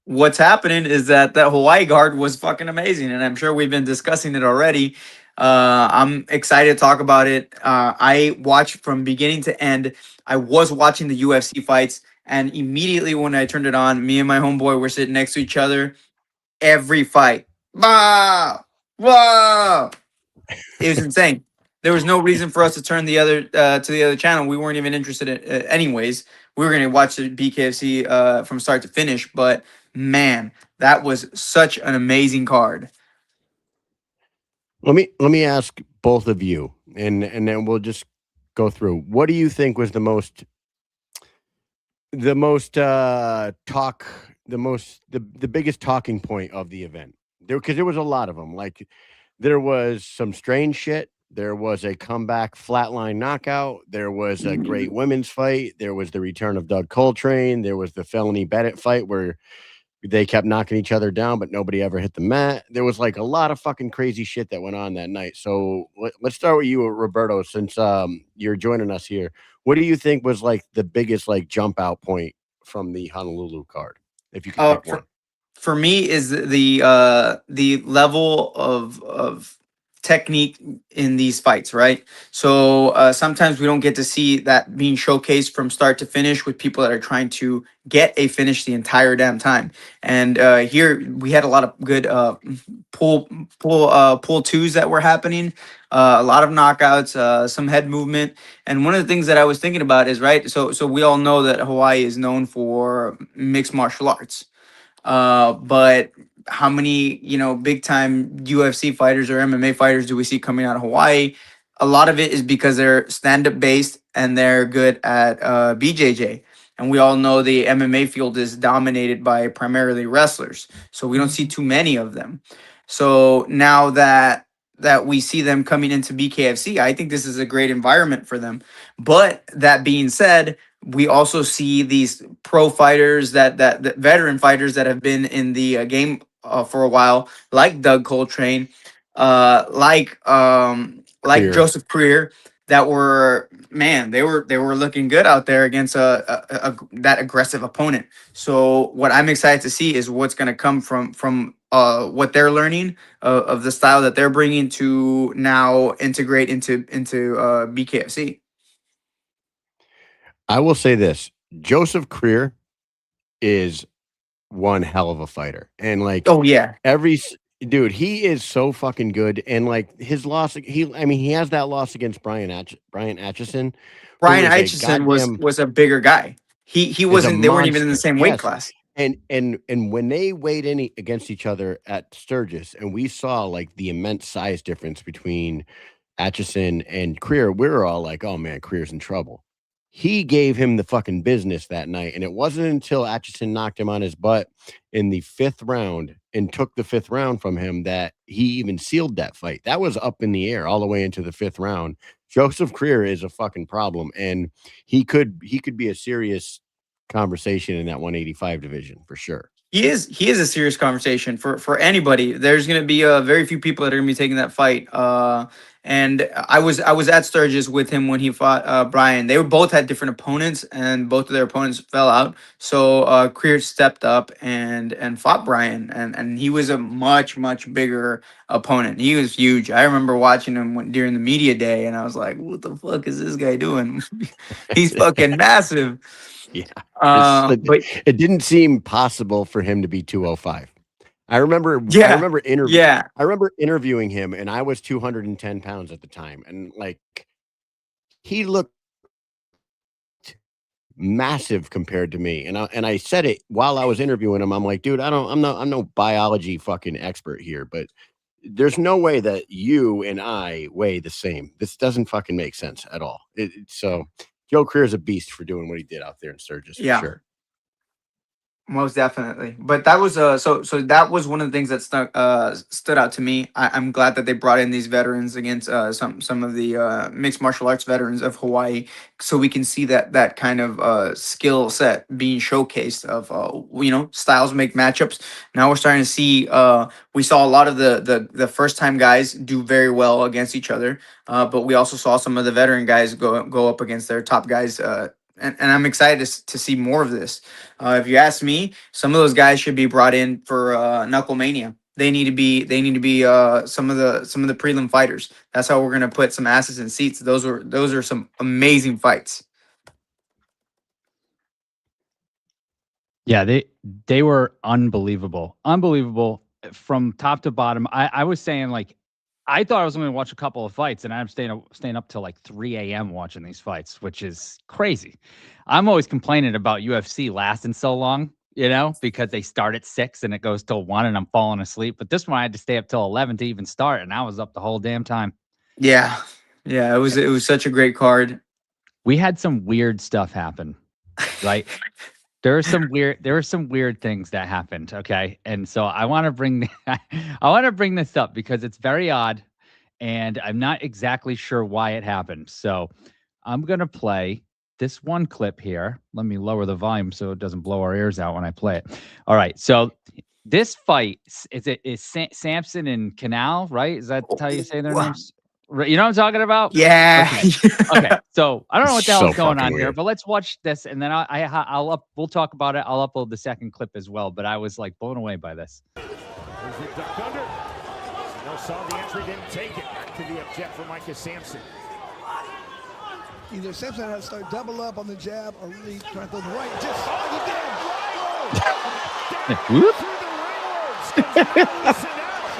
What's happening is that Hawaii guard was fucking amazing, and I'm sure we've been discussing it already. I'm excited to talk about it. I watched from beginning to end. I was watching the UFC fights, and immediately when I turned it on, me and my homeboy were sitting next to each other. Every fight, wow, wow, it was insane. There was no reason for us to turn the other to the other channel. We weren't even interested in anyways. We were going to watch the BKFC from start to finish, but man, that was such an amazing card. Let me ask both of you, and then we'll just go through. What do you think was the biggest talking point of the event? Because there was a lot of them. Like, there was some strange shit. There was a comeback flatline knockout. There was a great women's fight. There was the return of Doug Coltrane. There was the felony Bennett fight where they kept knocking each other down, but nobody ever hit the mat. There was like a lot of fucking crazy shit that went on that night. So let's start with you, Roberto, since you're joining us here. What do you think was like the biggest like jump out point from the Honolulu card, if you could pick one? For me, is the level of technique in these fights, right? So sometimes we don't get to see that being showcased from start to finish with people that are trying to get a finish the entire damn time. And here we had a lot of good pull twos that were happening, a lot of knockouts, some head movement. And one of the things that I was thinking about is, right, so we all know that Hawaii is known for mixed martial arts. But how many, big time UFC fighters or MMA fighters do we see coming out of Hawaii? A lot of it is because they're stand up based and they're good at BJJ. And we all know the MMA field is dominated by primarily wrestlers. So we don't see too many of them. So now that we see them coming into BKFC, I think this is a great environment for them. But that being said, we also see these pro fighters that veteran fighters that have been in the game for a while, like Doug Coltrane, like Clear. Joseph Creer, that were, man, they were looking good out there against that aggressive opponent. So what I'm excited to see is what's going to come from what they're learning of the style that they're bringing to now integrate into BKFC. I will say this: Joseph Creer is one hell of a fighter, and like, Oh yeah, dude, he is so fucking good. And like his loss, he has that loss against Brian Atchison. Brian Who is a Aitchison goddamn was a bigger guy. He is a wasn't. They weren't even in the monster. same weight Yes. class. And when they weighed in against each other at Sturgis, and we saw like the immense size difference between Atchison and Creer, we were all like, oh man, Creer's in trouble. He gave him the fucking business that night. And it wasn't until Atchison knocked him on his butt in the 5th round and took the 5th round from him that he even sealed that fight. That was up in the air all the way into the 5th round. Joseph Creer is a fucking problem, and he could be a serious conversation in that 185 division for sure. He is a serious conversation for anybody. There's going to be very few people that are going to be taking that fight. And I was at Sturgis with him when he fought Brian. They were both had different opponents, and both of their opponents fell out. So Creer stepped up and fought Brian, and he was a much bigger opponent. He was huge. I remember watching him during the media day, and I was like, "What the fuck is this guy doing? He's fucking massive." Yeah. But It didn't seem possible for him to be 205. I remember interviewing him, and I was 210 pounds at the time. And like, he looked massive compared to me. And I said it while I was interviewing him. I'm like, dude, I'm no biology fucking expert here, but there's no way that you and I weigh the same. This doesn't fucking make sense at all. So Joe Creer is a beast for doing what he did out there in Sturgis, for sure. Most definitely. But that was so that was one of the things that stood out to me. I'm glad that they brought in these veterans against some of the mixed martial arts veterans of Hawaii, so we can see that kind of skill set being showcased of styles make matchups. Now we're starting to see we saw a lot of the first time guys do very well against each other, but we also saw some of the veteran guys go up against their top guys. And I'm excited to see more of this. If you ask me, some of those guys should be brought in for Knuckle Mania. They need to be some of the prelim fighters. That's how we're gonna put some asses in seats. Those are some amazing fights. Yeah, they were unbelievable. Unbelievable from top to bottom. I was saying, like, I thought I was going to watch a couple of fights, and I'm staying up till like 3 a.m. watching these fights, which is crazy. I'm always complaining about UFC lasting so long, because they start at 6 and it goes till 1 and I'm falling asleep. But this one I had to stay up till 11 to even start, and I was up the whole damn time. Yeah. It was such a great card. We had some weird stuff happen, right? There were some weird things that happened, okay? And so I want to bring this up because it's very odd and I'm not exactly sure why it happened. So I'm going to play this one clip here. Let me lower the volume so it doesn't blow our ears out when I play it. All right. So this fight is Samson and Canal, right? Is that how you say their names? You know what I'm talking about? Yeah. Okay. So I don't know what the hell's So going on fucking here, weird. but let's watch this, and then we'll talk about it. I'll upload the second clip as well. But I was like blown away by this. There's the duck under. No, saw the entry, didn't take it. Back to the object for Micah Sampson. Either Sampson had to start double up on the jab or really try to throw the right. Just he did. Whoop. So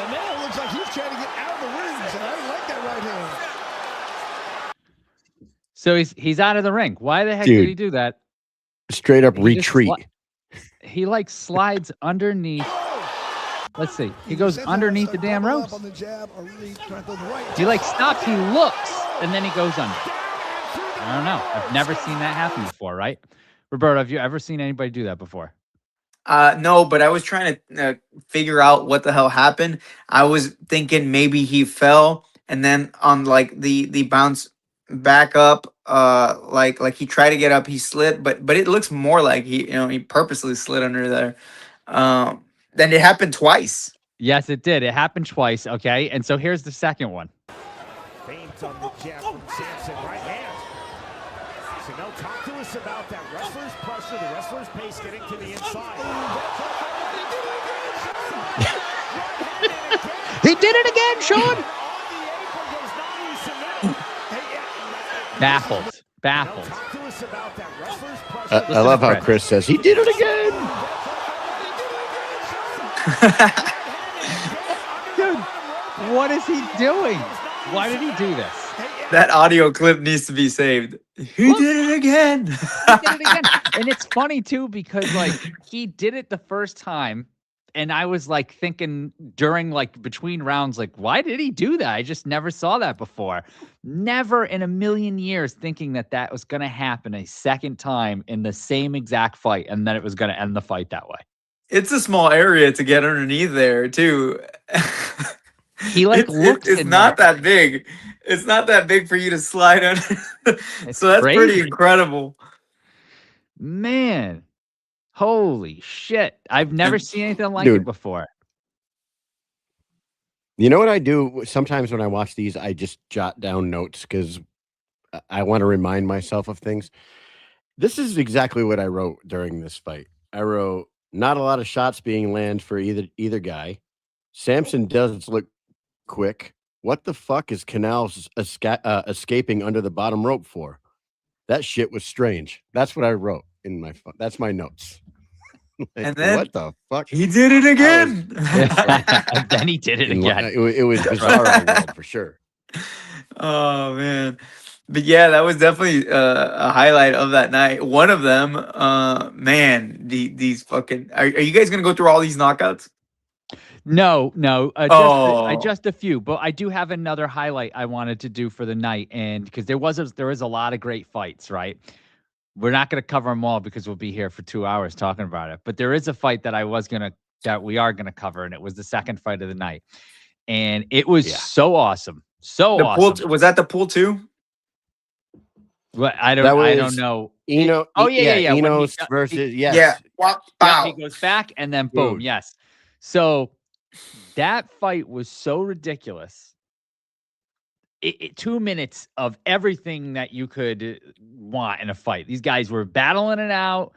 now it looks like he's trying to get out of the rings, and I like that right hand. So he's out of the ring. Why the heck Dude. did he do that? Straight up He just retreat. He like slides underneath. Let's see. He goes underneath the damn ropes. He like stops. He looks, and then he goes under. I don't know. I've never seen that happen before, right? Roberto, have you ever seen anybody do that before? No, but I was trying to figure out what the hell happened. I was thinking maybe he fell, and then on like the bounce back up, like he tried to get up, he slid, but it looks more like he purposely slid under there. Then it happened twice. Yes, it did. It happened twice. Okay, and so here's the second one. Feint on the jab from Sampson, right hand. So no, talk to us about that wrestler's pressure, the wrestler's pace getting to the inside. He did it again, Sean. Baffled. Talk to us about that wrestler's pressure. I love how Chris says he did it again. Dude, what is he doing? Why did he do this? That audio clip needs to be saved. He did it again. He did it again. And it's funny too because like he did it the first time, and I was like thinking during like between rounds, like, why did he do that? I just never saw that before. Never in a million years thinking that was going to happen a second time in the same exact fight, and then it was going to end the fight that way. It's a small area to get underneath there too. He like looks. It's not that big. It's not that big for you to slide under. So that's crazy. pretty incredible. Man, holy shit. I've never seen anything like Dude. it before. You know what I do sometimes when I watch these? I just jot down notes because I want to remind myself of things. This is exactly what I wrote during this fight. I wrote, not a lot of shots being landed for either guy. Sampson does look quick. What the fuck is Canals escaping under the bottom rope for? That shit was strange. That's what I wrote in my phone. That's my notes. Like, And then what the fuck? he did it again. And then he did it again. It was bizarre world for sure. Oh man. But yeah, that was definitely a highlight of that night. One of them, man, these fucking are you guys gonna go through all these knockouts? No, just a few, but I do have another highlight I wanted to do for the night, and because there was a lot of great fights, right? We're not going to cover them all because we'll be here for 2 hours talking about it. But there is a fight that we are going to cover, and it was the second fight of the night. And it was so awesome. So The awesome. pool, was that the pool 2? Well, I don't know. Eno, yeah. When Enos versus yes. Yeah. Wow. Yeah, he goes back and then boom. Dude. Yes. So that fight was so ridiculous. 2 minutes of everything that you could want in a fight. These guys were battling it out.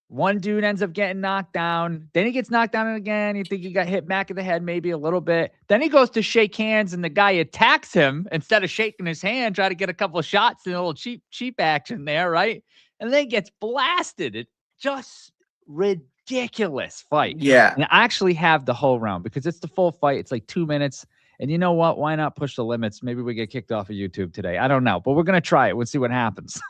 One dude ends up getting knocked down. Then he gets knocked down again. You think he got hit back of the head maybe a little bit. Then he goes to shake hands, and the guy attacks him instead of shaking his hand, try to get a couple of shots in a little cheap action there, right? And then gets blasted. It just ridiculous fight. Yeah. And I actually have the whole round because it's the full fight. It's like 2 minutes. And you know what? Why not push the limits? Maybe we get kicked off of YouTube today. I don't know, but we're going to try it. We'll see what happens.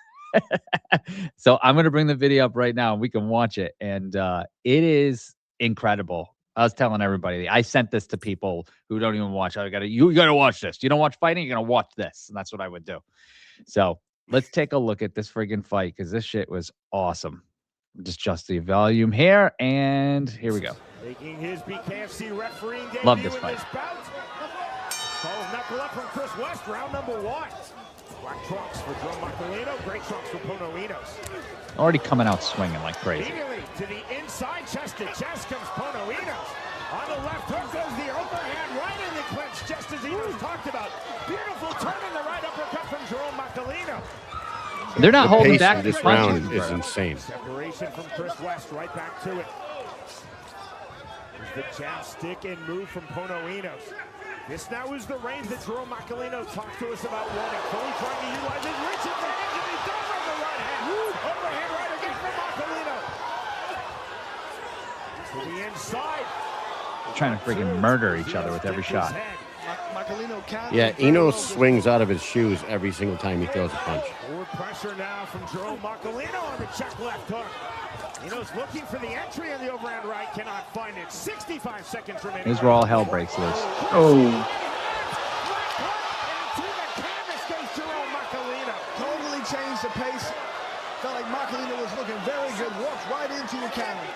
So I'm going to bring the video up right now and we can watch it. And it is incredible. I was telling everybody, I sent this to people who don't even watch. You got to watch this. You don't watch fighting, you're going to watch this. And that's what I would do. So let's take a look at this friggin' fight because this shit was awesome. Just the volume here. And here we go. Making his BKFC refereeing debut. Love this fight. Calls knuckle up from Chris West, round number 1. Black trunks for Joe Macalino, gray trunks for Pono Enos. Already coming out swinging like crazy. Immediately to the inside, chest to chest comes Pono Enos. On the left hook goes the overhand right in the clinch, just as Enos talked about. Beautiful turn in the right uppercut from Jerome Macalino. They're not holding pace back of this the round punches, is bro. insane. Separation from Chris West, right back to it. There's the jab, stick, and move from Pono Enos. This now is the range that Jerome Macalino talked to us about wanting. Fully trying to utilize his reach advantage, and he does on the right hand. Overhand right again from Macalino. To the inside. They're trying to friggin' murder each other with every shot. Yeah, Enos swings out of his shoes every single time he throws a punch. Forward pressure now from Jerome Macalino on the check left hook. Enos looking for the entry on the overhand right, cannot find it. 65 seconds remaining. Here's where all hell breaks loose. Oh. To the canvas goes Jerome Macalino. Totally changed the pace. Felt like Macalino was looking very good. Walked right into the counter.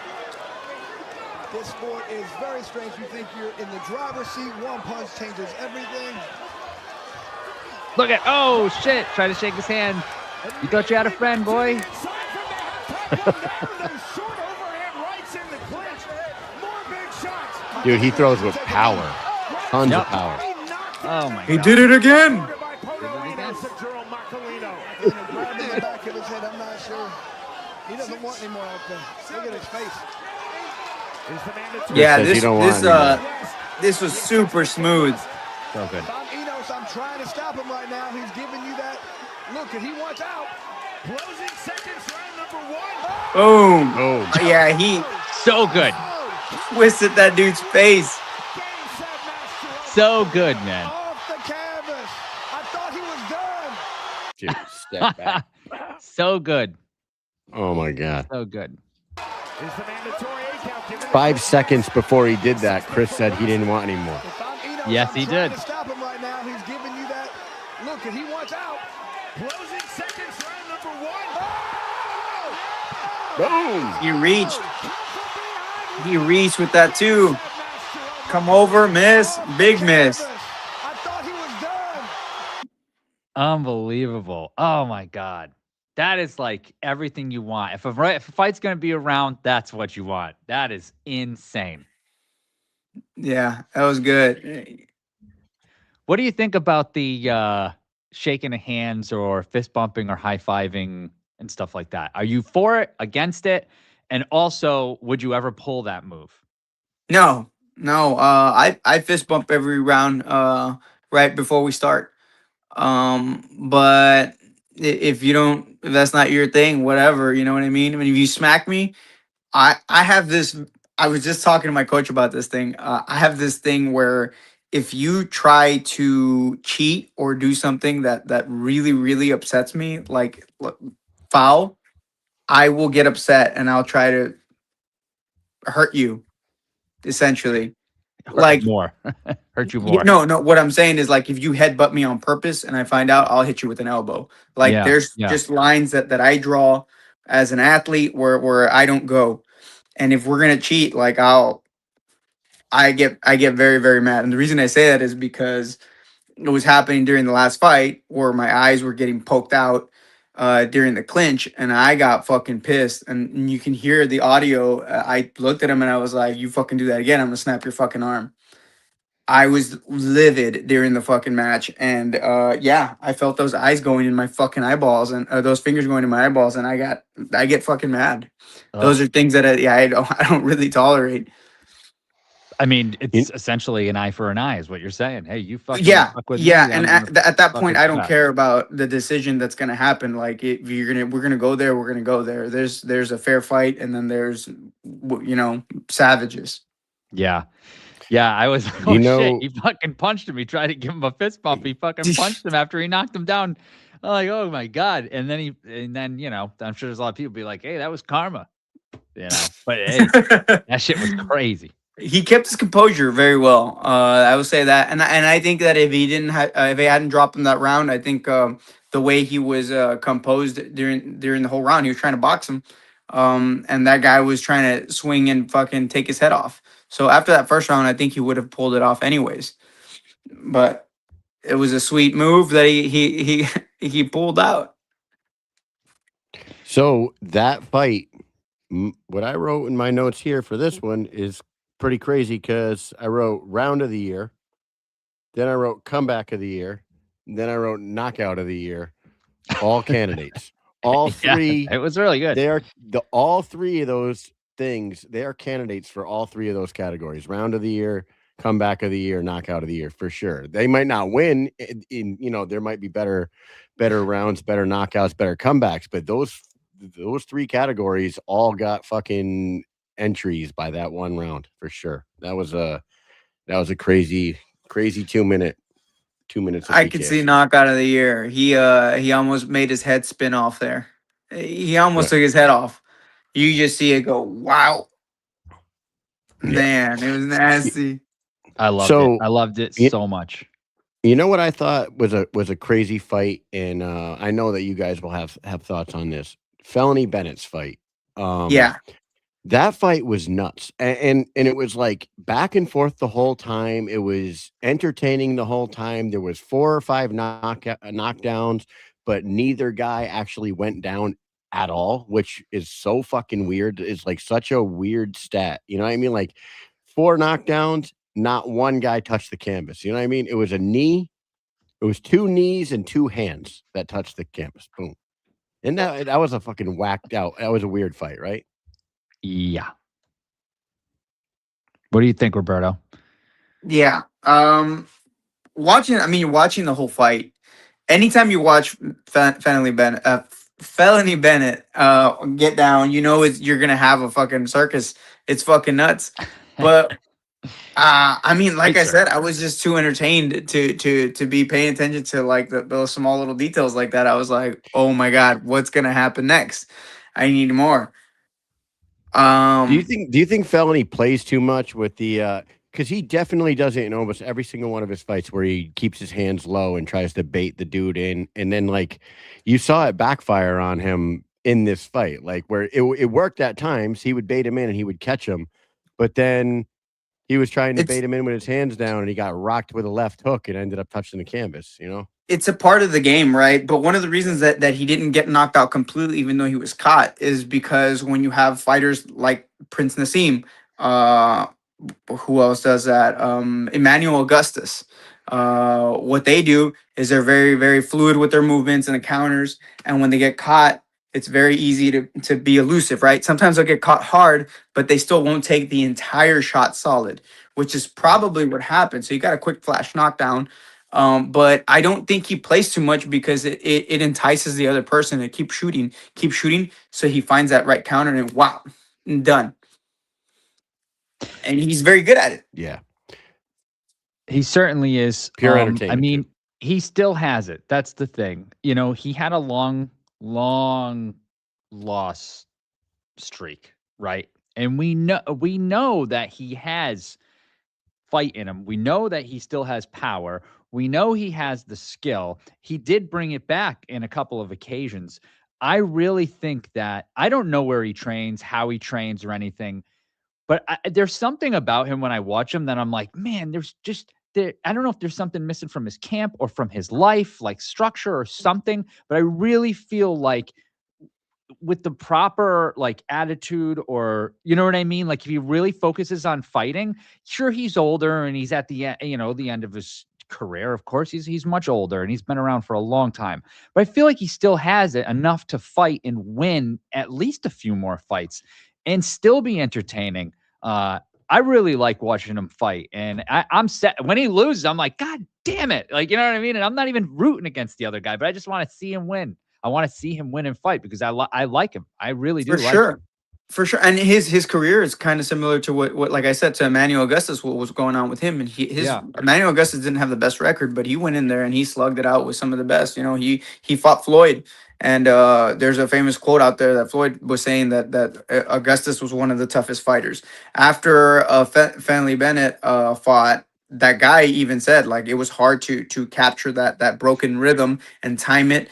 This sport is very strange. You think you're in the driver's seat. One punch changes everything. Look at, oh shit, try to shake his hand. You thought you had a friend, boy. Dude, he throws with power. Tons of power. Oh my God. He did it again. Grabbed in the back of his head. I'm not sure. He doesn't want any more out there. Look at his face. Yeah, Says you don't want this was super smooth. So good. If I'm Enos, I'm trying to stop him right now. He's giving you that look, and he wants out. Closing seconds, round number 1. Boom. Oh, Yeah, he So good. twisted that dude's face. So good, man. Off the canvas. I thought he was done. dude, step back. So good. Oh my God. So good. Is the mandatory 8 count given? 5 seconds before he did that, Chris said he didn't want any more. If I'm Enos, Yes, I'm he trying did. to stop him right now. He's giving you that look, and he wants out. Closing seconds, round number 1. Boom. He reached. He reached with that too. Come over, miss. Big miss. I thought he was done. Unbelievable. Oh my God. That is like everything you want. If a fight's going to be around, that's what you want. That is insane. Yeah, that was good. What do you think about the shaking of hands or fist bumping or high fiving and stuff like that? Are you for it, against it? And also, would you ever pull that move? No. I fist bump every round right before we start. But if that's not your thing, whatever, you know what I mean? I mean, if you smack me, I have this. I was just talking to my coach about this thing. I have this thing where if you try to cheat or do something that really, really upsets me, like foul, I will get upset and I'll try to hurt you, essentially. Like, more, hurt you more. no. What I'm saying is, like, if you headbutt me on purpose and I find out, I'll hit you with an elbow. Like, Yeah, there's yeah. just lines that I draw as an athlete where I don't go. And if we're gonna cheat, like, I get very, very mad. And the reason I say that is because it was happening during the last fight where my eyes were getting poked out during the clinch, and I got fucking pissed. And you can hear the audio. I looked at him and I was like, "You fucking do that again, I'm gonna snap your fucking arm." I was livid during the fucking match, and yeah, I felt those eyes going in my fucking eyeballs, and those fingers going in my eyeballs, and I get fucking mad. Those Ugh. are things that I don't really tolerate. I mean, You- it's essentially an eye for an eye, is what you're saying. Hey, you fucking Yeah, fuck with yeah, me, and I'm gonna at that fuck point, with I you don't back. care about the decision that's gonna happen. Like, if we're gonna go there, we're gonna go there. There's a fair fight, and then there's savages. Yeah. Yeah, I was like, You "Oh, shit, know, he fucking punched him." He tried to give him a fist bump. He fucking punched him after he knocked him down. I'm like, "Oh my God." And then, I'm sure there's a lot of people be like, "Hey, that was karma." But hey, that shit was crazy. He kept his composure very well. I will say that, and I think that if he hadn't dropped him that round, I think the way he was composed during the whole round, he was trying to box him, and that guy was trying to swing and fucking take his head off. So after that first round, I think he would have pulled it off anyways. But it was a sweet move that he pulled out. so that fight, what I wrote in my notes here for this one is pretty crazy because I wrote round of the year, then I wrote comeback of the year, then I wrote knockout of the year. All candidates, all Yeah, three. it was really good. All three of those things. They are candidates for all three of those categories: round of the year, comeback of the year, knockout of the year for sure. They might not win. There might be better rounds, better knockouts, better comebacks, but those three categories all got fucking entries by that one round for sure. That was a crazy 2 minutes. 2 minutes of I could see BKFC. knockout of the year. He almost made his head spin off there. He almost Right. took his head off. You just see it go, wow. Yeah. Man, it was nasty. I loved it. So I loved it you, so much. you know what I thought was a crazy fight, and I know that you guys will have thoughts on this. Felony Bennett's fight. Um, Yeah. that fight was nuts, and it was like back and forth the whole time. It was entertaining the whole time. There was 4 or 5 knockdowns, but neither guy actually went down at all, which is so fucking weird. It's like such a weird stat. You know what I mean? Like 4 knockdowns, not one guy touched the canvas. You know what I mean? It was a knee. It was 2 knees and 2 hands that touched the canvas. Boom. And that was a fucking whacked out. That was a weird fight, right? Yeah. What do you think, Roberto? Yeah. Watching the whole fight. Anytime you watch Felony Bennett get down, you're gonna have a fucking circus. It's fucking nuts. But like Great I said, circus. I was just too entertained to be paying attention to like those small little details like that. I was like, oh my God, what's gonna happen next? I need more. Do you think Felony plays too much with the because he definitely does it in almost every single one of his fights where he keeps his hands low and tries to bait the dude in, and then like you saw it backfire on him in this fight, like where it worked at times. He would bait him in and he would catch him, but then he was trying to it's bait him in with his hands down and he got rocked with a left hook and ended up touching the canvas, you know? it's a part of the game, right? But one of the reasons that he didn't get knocked out completely, even though he was caught, is because when you have fighters like Prince Nassim, uh, who else does that? Emmanuel Augustus. What they do is they're very, very fluid with their movements and the counters. And when they get caught, it's very easy to be elusive, right? Sometimes they'll get caught hard, but they still won't take the entire shot solid, which is probably what happened. So you got a quick flash knockdown. But I don't think he plays too much because it entices the other person to keep shooting. So he finds that right counter and wow, done. And he's very good at it. Yeah. He certainly is. Pure I entertainment, mean, too. he still has it. That's the thing. He had a long, long loss streak, right? And we know that he has fight in him. We know that he still has power. We know he has the skill. He did bring it back in a couple of occasions. I really think that I don't know where he trains, how he trains, or anything, but there's something about him when I watch him that I'm like, man, I don't know if there's something missing from his camp or from his life, like structure or something, but I really feel like with the proper like attitude, or you know what I mean? Like if he really focuses on fighting, sure, he's older and he's at the the end of his career. Of course, he's much older and he's been around for a long time. But I feel like he still has it enough to fight and win at least a few more fights and still be entertaining. I really like watching him fight, and I'm set when he loses. I'm like, God damn it! Like, you know what I mean? And I'm not even rooting against the other guy, but I just want to see him win. I want to see him win and fight because I like him. I really do For like sure. him. For sure. And his career is kind of similar to what like I said, to Emmanuel Augustus, what was going on with him. And Yeah. Emmanuel Augustus didn't have the best record, but he went in there and he slugged it out with some of the best. You know, he fought Floyd. And there's a famous quote out there that Floyd was saying that Augustus was one of the toughest fighters. After Fanley Bennett fought, that guy even said like it was hard to capture that broken rhythm and time it,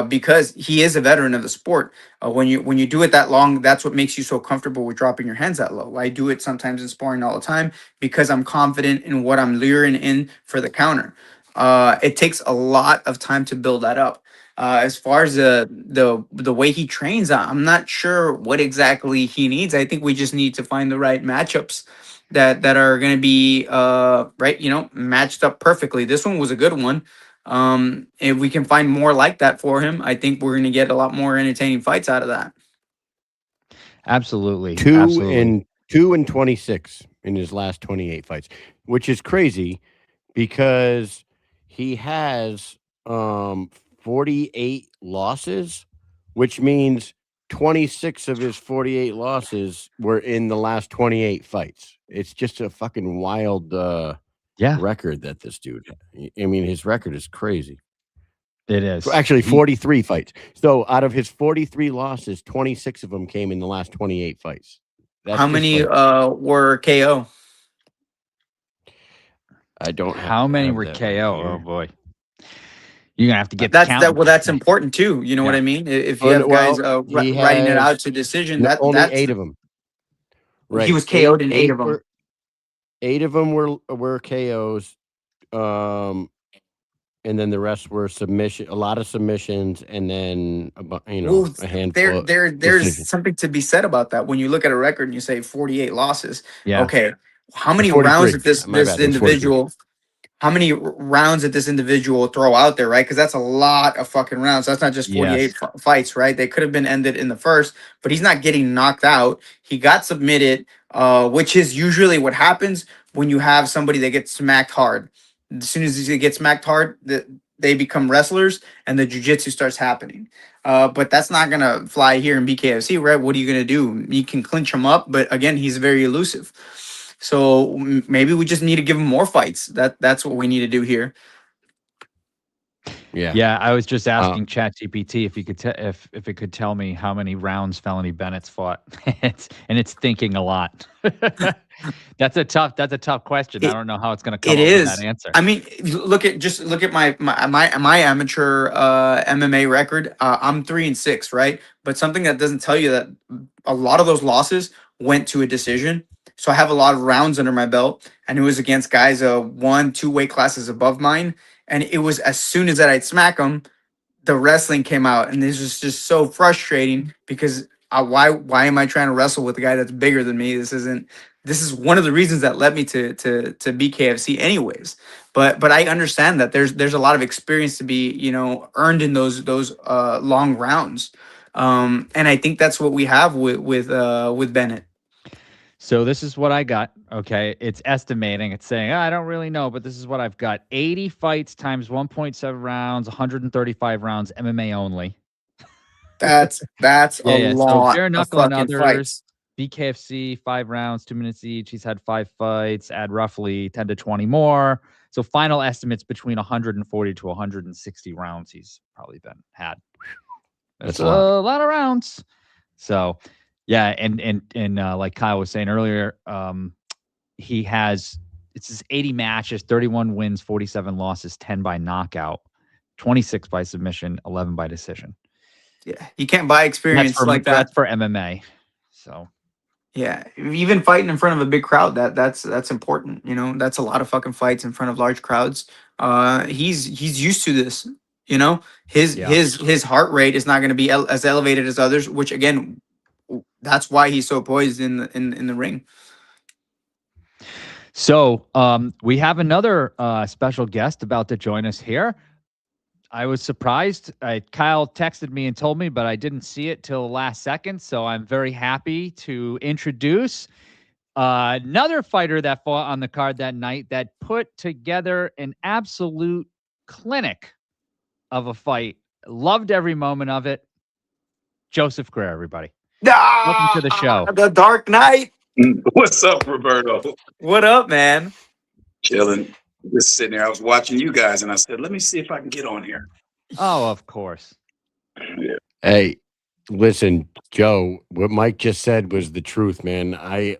because he is a veteran of the sport. When you do it that long, that's what makes you so comfortable with dropping your hands that low. I do it sometimes in sparring all the time because I'm confident in what I'm luring in for the counter. It takes a lot of time to build that up. As far as the way he trains, I'm not sure what exactly he needs. I think we just need to find the right matchups that are going to be right, matched up perfectly. This one was a good one. If we can find more like that for him, I think we're going to get a lot more entertaining fights out of that. Absolutely. 2-26 in his last 28 fights, which is crazy because he has 48 losses, which means 26 of his 48 losses were in the last 28 fights. It's just a fucking wild record that this dude had. I mean, his record is crazy. It is. Actually, 43 fights. So out of his 43 losses, 26 of them came in the last 28 fights. How many were KO? I don't have How many were that KO? right Oh boy. You're gonna have to get that's important too. You know what I mean? If you have guys writing it out to decision, that's 8 of them. Right. He was KO'd in 8 of them. 8 of them were KOs. And then the rest were a lot of submissions, and then a handful. There's something to be said about that. When you look at a record and you say 48 losses, yeah. Okay, how many rounds did this individual? How many rounds did this individual throw out there, right? Because that's a lot of fucking rounds. That's not just 48 fights, right? They could have been ended in the first, but he's not getting knocked out. He got submitted, which is usually what happens when you have somebody that gets smacked hard. As soon as they get smacked hard, they become wrestlers and the jiu-jitsu starts happening. But that's not going to fly here in BKFC, right? What are you going to do? You can clinch him up, but again, he's very elusive. So maybe we just need to give him more fights. That's what we need to do here. Yeah. I was just asking ChatGPT if you could if it could tell me how many rounds Felony Bennett's fought, and it's thinking a lot. That's a tough question. I don't know how it's going to come up with that answer. I mean, look at my amateur MMA record. I'm 3-6, right? But something that doesn't tell you that a lot of those losses went to a decision. So I have a lot of rounds under my belt, and it was against guys 1-2 weight classes above mine. And it was as soon as that I'd smack them, the wrestling came out, and this was just so frustrating because why am I trying to wrestle with a guy that's bigger than me? This is one of the reasons that led me to BKFC anyways. But I understand that there's a lot of experience to be earned in those long rounds, and I think that's what we have with Bennett. So this is what I got. Okay. It's estimating. It's saying, I don't really know, but this is what I've got. 80 fights times 1.7 rounds, 135 rounds, MMA only. That's a lot. So bare knuckle and others, fights. BKFC, 5 rounds, 2 minutes each. He's had 5 fights, add roughly 10 to 20 more. So final estimates between 140 to 160 rounds he's probably had. That's a lot of rounds. So yeah, and like Kyle was saying earlier, he has It's his 80 matches, 31 wins, 47 losses, 10 by knockout, 26 by submission, 11 by decision. Yeah, you can't buy experience like that. That's for MMA. So yeah, even fighting in front of a big crowd, that's important. You know, that's a lot of fucking fights in front of large crowds. He's used to this. You know, his heart rate is not going to be as elevated as others, which again, that's why he's so poised in the ring. So we have another special guest about to join us here. I was surprised. Kyle texted me and told me, but I didn't see it till the last second. So I'm very happy to introduce another fighter that fought on the card that night that put together an absolute clinic of a fight. Loved every moment of it. Joseph Greer, everybody. Welcome to the show. The Dark Knight. What's up, Roberto? What up, man? Chilling. Just sitting there. I was watching you guys, and I said, "Let me see if I can get on here." Oh, of course. Yeah. Hey, listen, Joe, what Mike just said was the truth, man. I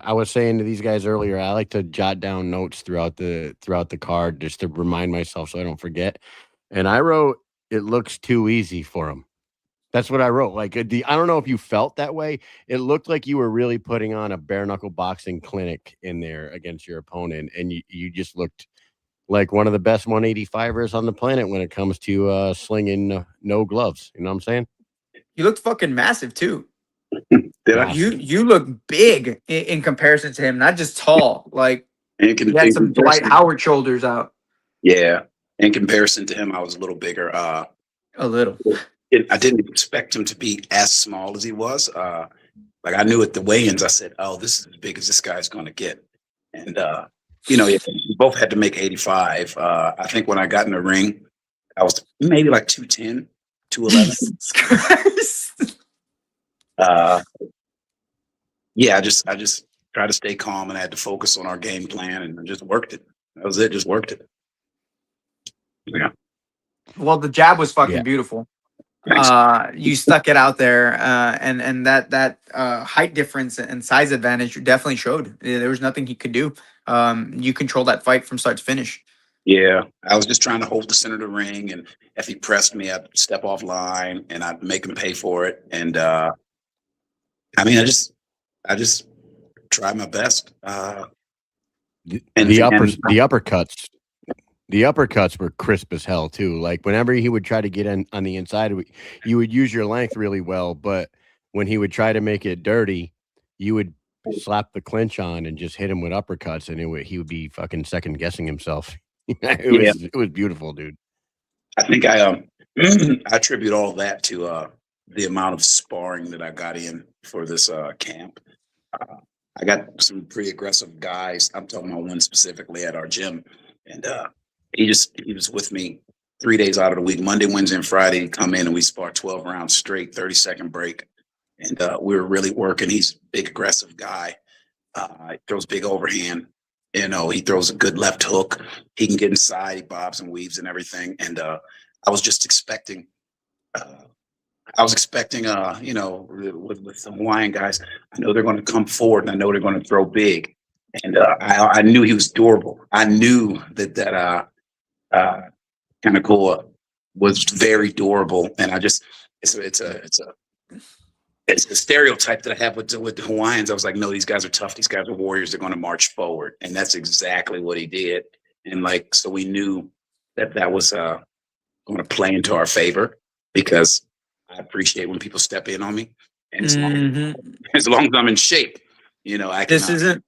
was saying to these guys earlier, I like to jot down notes throughout the card just to remind myself so I don't forget. And I wrote, "It looks too easy for him." That's what I wrote. Like, I don't know if you felt that way. It looked like you were really putting on a bare knuckle boxing clinic in there against your opponent, and you just looked like one of the best 185ers on the planet when it comes to slinging no gloves. You know what I'm saying? You looked fucking massive too. Did I? You look big in comparison to him, not just tall. Like In you had some Dwight Howard shoulders out. Yeah. In comparison to him, I was a little bigger. A little. I didn't expect him to be as small as he was. Like I knew at the weigh-ins, I said, "Oh, this is as big as this guy's going to get." And you know, we both had to make 85. I think when I got in the ring, I was maybe like 210, 211. Jesus Christ. Yeah, I just tried to stay calm and I had to focus on our game plan and just worked it. That was it. Just worked it. Yeah. Well, the jab was fucking Yeah. beautiful. Thanks. You stuck it out there, and that height difference and size advantage definitely showed. There was nothing he could do. You controlled that fight from start to finish. Yeah, I was just trying to hold the center of the ring, and if he pressed me, I'd step off line and I'd make him pay for it. And I mean, I just tried my best. The uppercuts were crisp as hell too. Like whenever he would try to get in on the inside, you would use your length really well, but when he would try to make it dirty, you would slap the clinch on and just hit him with uppercuts, and he would be fucking second guessing himself. It was beautiful, dude. I think I attribute all that to the amount of sparring that I got in for this camp. I got some pretty aggressive guys. I'm talking about one specifically at our gym, and he was with me 3 days out of the week, Monday, Wednesday, and Friday. He'd come in and we spar 12 rounds straight, 30-second break, and we were really working. He's a big, aggressive guy. He throws big overhand. You know, he throws a good left hook. He can get inside. He bobs and weaves and everything. And I was just expecting. You know, with some Hawaiian guys, I know they're going to come forward and I know they're going to throw big. And I knew he was durable. I knew that Kanakoa was very durable, and it's a stereotype that I have with the Hawaiians. I was like, no, these guys are tough. These guys are warriors. They're going to march forward, and that's exactly what he did. And like, so we knew that was going to play into our favor because I appreciate when people step in on me, and as long as I'm in shape, you know, I can.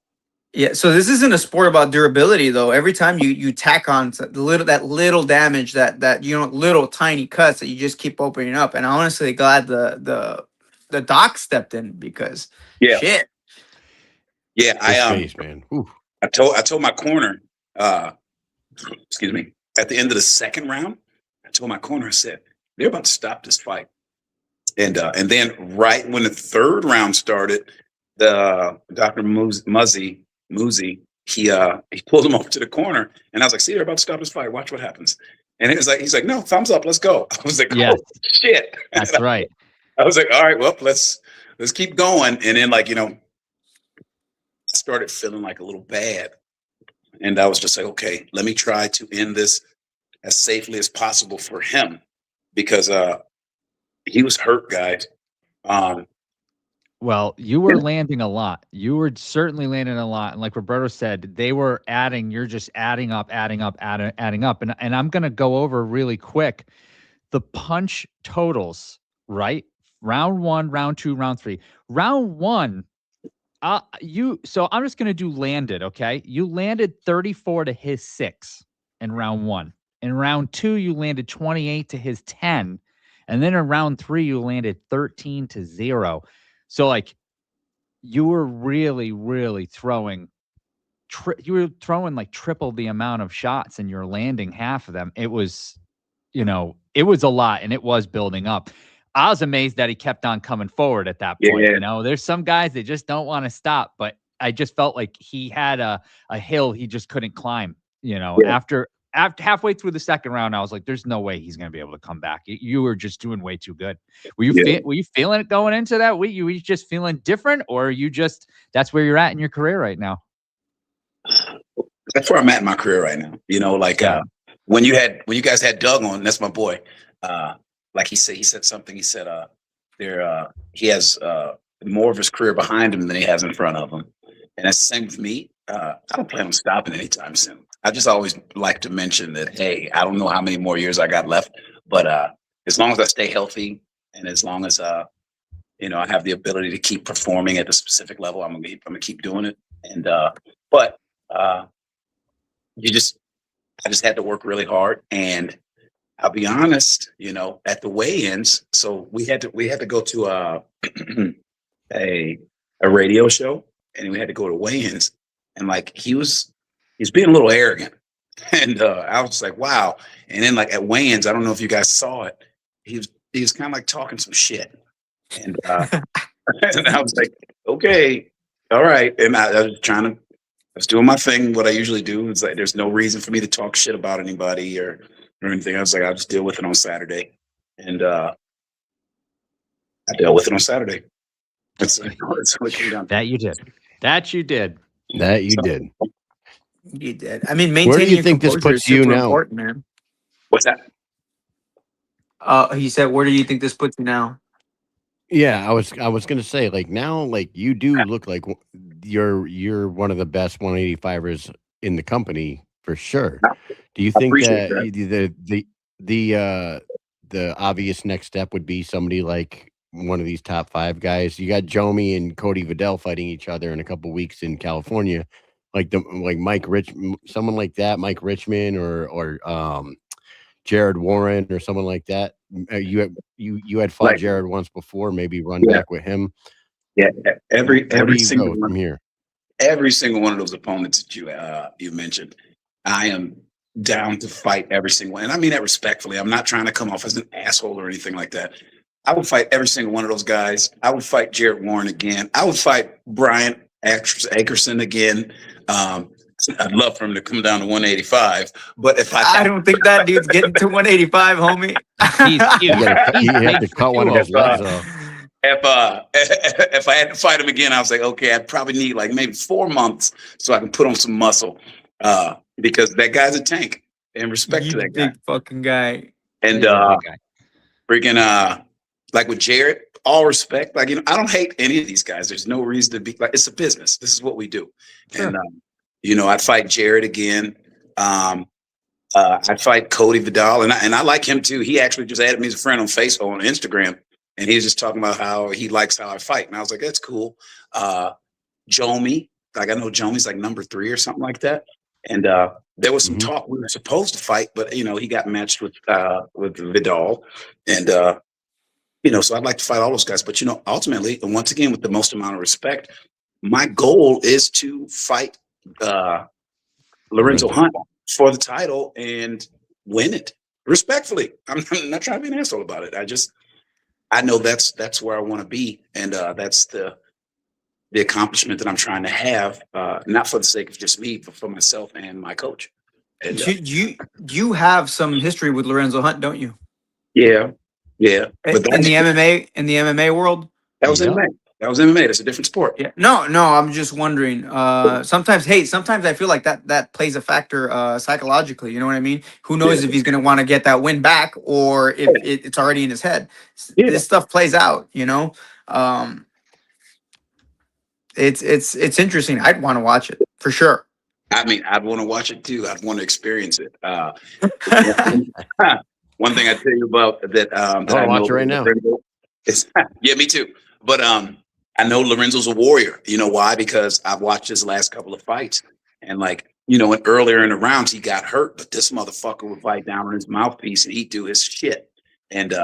So this isn't a sport about durability, though. Every time you tack on that little damage, that you know, little tiny cuts that you just keep opening up. And I'm honestly glad the doc stepped in because shit. Yeah, man. I told my corner, excuse me, at the end of the second round, I told my corner, I said, they're about to stop this fight. And then right when the third round started, the Dr. Muzzy, he pulled him over to the corner, and I was like, see, they're about to stop this fight. Watch what happens. And he's like, no, thumbs up, let's go. I was like, yeah. Oh shit. That's right. I was like, all right, well, let's keep going. And then, like, you know, I started feeling like a little bad. And I was just like, okay, let me try to end this as safely as possible for him, because he was hurt, guys. Well, you were landing a lot. You were certainly landing a lot. And like Roberto said, they were adding, you're just adding up. And I'm going to go over really quick the punch totals, right? Round 1, round 2, round 3. Round 1, so I'm just going to do landed, okay? You landed 34 to his 6 in round 1. In round 2, you landed 28 to his 10. And then in round 3, you landed 13 to 0. So like you were really, really throwing, like triple the amount of shots and you're landing half of them. It was, it was a lot and it was building up. I was amazed that he kept on coming forward at that point. Yeah. There's some guys that just don't want to stop, but I just felt like he had a hill he just couldn't climb. After halfway through the second round, I was like, "There's no way he's going to be able to come back." You were just doing way too good. Were you feeling it going into that week? You were just feeling different, or are you just that's where you're at in your career right now? That's where I'm at in my career right now. When you guys had Doug on, that's my boy. Like he said something. He said he has more of his career behind him than he has in front of him, and that's the same with me. I don't plan on stopping anytime soon. I just always like to mention that, hey, I don't know how many more years I got left, but as long as I stay healthy and as long as I have the ability to keep performing at the specific level, I'm gonna keep doing it. And but I just had to work really hard, and I'll be honest, at the weigh-ins, so we had to go to a radio show, and we had to go to weigh-ins, and like he's being a little arrogant, and I was just like, wow. And then like at weigh-ins, I don't know if you guys saw it, he was kind of like talking some shit, and and I was like, okay, all right, and I was doing my thing, what I usually do. It's like there's no reason for me to talk shit about anybody or anything. I was like, I'll just deal with it on Saturday. And I dealt with it on Saturday. That's what came down to. That you did. You did. I mean, maintaining Where do you your think this composure puts is you super now? important, man. What's that? He said, where do you think this puts you now? Yeah, I was gonna say, like, now, like, you do look like you're one of the best 185ers in the company for sure. Do you think appreciate that the obvious next step would be somebody like one of these top 5 guys? You got Jomi and Cody Vidal fighting each other in a couple weeks in California, like someone like that, Mike Richmond or Jared Warren or someone like that. You had fought Jared once before. Maybe run back with him. Yeah, every Where single go from here. Every single one of those opponents that you mentioned, I am down to fight every single one. And I mean that respectfully. I'm not trying to come off as an asshole or anything like that. I would fight every single one of those guys. I would fight Jared Warren again. I would fight Brian Akerson again. I'd love for him to come down to 185, but if I don't think that dude's getting to 185, homie. He's huge. You have to cut one of his legs off. If I had to fight him again, I was like, okay, I'd probably need like maybe 4 months so I can put on some muscle, because that guy's a tank. And respect to that guy, big fucking guy. And freaking like with Jared, all respect. Like I don't hate any of these guys. There's no reason to be like. It's a business. This is what we do. Sure. And I'd fight Jared again. I'd fight Cody Vidal, and I like him too. He actually just added me as a friend on Facebook, on Instagram, and he was just talking about how he likes how I fight, and I was like, that's cool. Jomi, like I know Jomi's like number 3 or something like that, and there was some talk we were supposed to fight, but he got matched with Vidal, and so I'd like to fight all those guys, but ultimately, and once again, with the most amount of respect, my goal is to fight Lorenzo Hunt for the title and win it respectfully. I'm not trying to be an asshole about it. I know that's where I want to be, and that's the accomplishment that I'm trying to have, not for the sake of just me, but for myself and my coach. And you have some history with Lorenzo Hunt, don't you? Yeah. But in the MMA world, that was MMA. That was MMA. That's a different sport. Yeah. No, I'm just wondering. Sometimes I feel like that plays a factor psychologically. You know what I mean? Who knows Yeah. if he's gonna want to get that win back or if it's already in his head. Yeah. This stuff plays out, you know. It's interesting. I'd want to watch it for sure. I mean, I'd want to watch it too. I'd want to experience it. One thing I tell you about that, that I watch know it right now. is, yeah, me too. But I know Lorenzo's a warrior. You know why? Because I've watched his last couple of fights, and like, you know, and earlier in the rounds he got hurt, but this motherfucker would fight down on his mouthpiece and he'd do his shit. And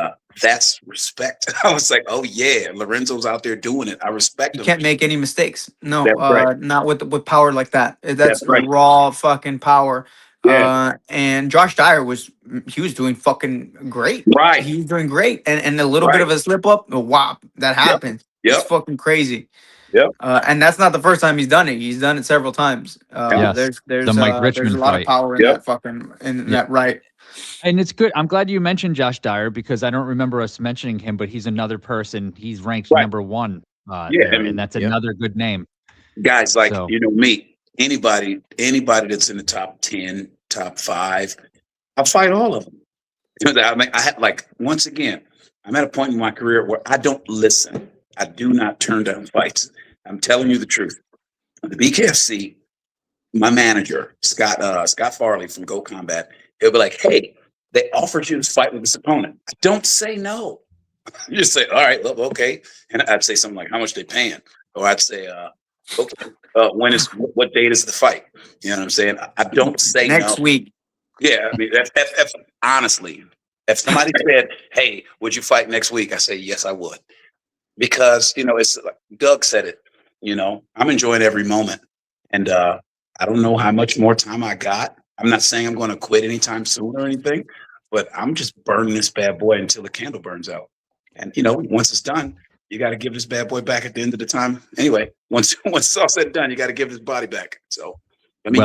that's respect. I was like, oh yeah, Lorenzo's out there doing it. I respect You him. can't make any mistakes. No, That's right. not with power like that. That's That's right. raw fucking power. Yeah. And Josh Dyer was doing fucking great. Right. He was doing great. And a little bit Right. of a slip up, a whop, that happens. Yep. It's fucking crazy. Yep. And that's not the first time he's done it. He's done it several times. Yes. There's The Mike there's Richmond a lot fight. of power in Yep. that fucking that right. And it's good. I'm glad you mentioned Josh Dyer because I don't remember us mentioning him, but he's another person. He's ranked Right. number 1 Yeah, there, I mean, and that's yep. another good name. Guys, like, So- you know, me, anybody that's in the top 10, top 5, I'll fight all of them. You know, I mean, I had, like, once again, I'm at a point in my career where I don't listen. I do not turn down fights. I'm telling you the truth. The BKFC, my manager, Scott Farley from Go Combat, he'll be like, hey, they offered you this fight with this opponent. I don't say no. You just say, all right, well, okay. And I'd say something like, how much they paying? Or I'd say, okay, what date is the fight? You know what I'm saying? I don't say Next no. week. Yeah, I mean, if honestly, if somebody said, hey, would you fight next week? I say, yes, I would. Because, you know, it's like Doug said it, you know, I'm enjoying every moment. And I don't know how much more time I got. I'm not saying I'm going to quit anytime soon or anything, but I'm just burning this bad boy until the candle burns out. And, you know, once it's done, you got to give this bad boy back at the end of the time. Anyway, once it's all said and done, you got to give his body back. So, I mean,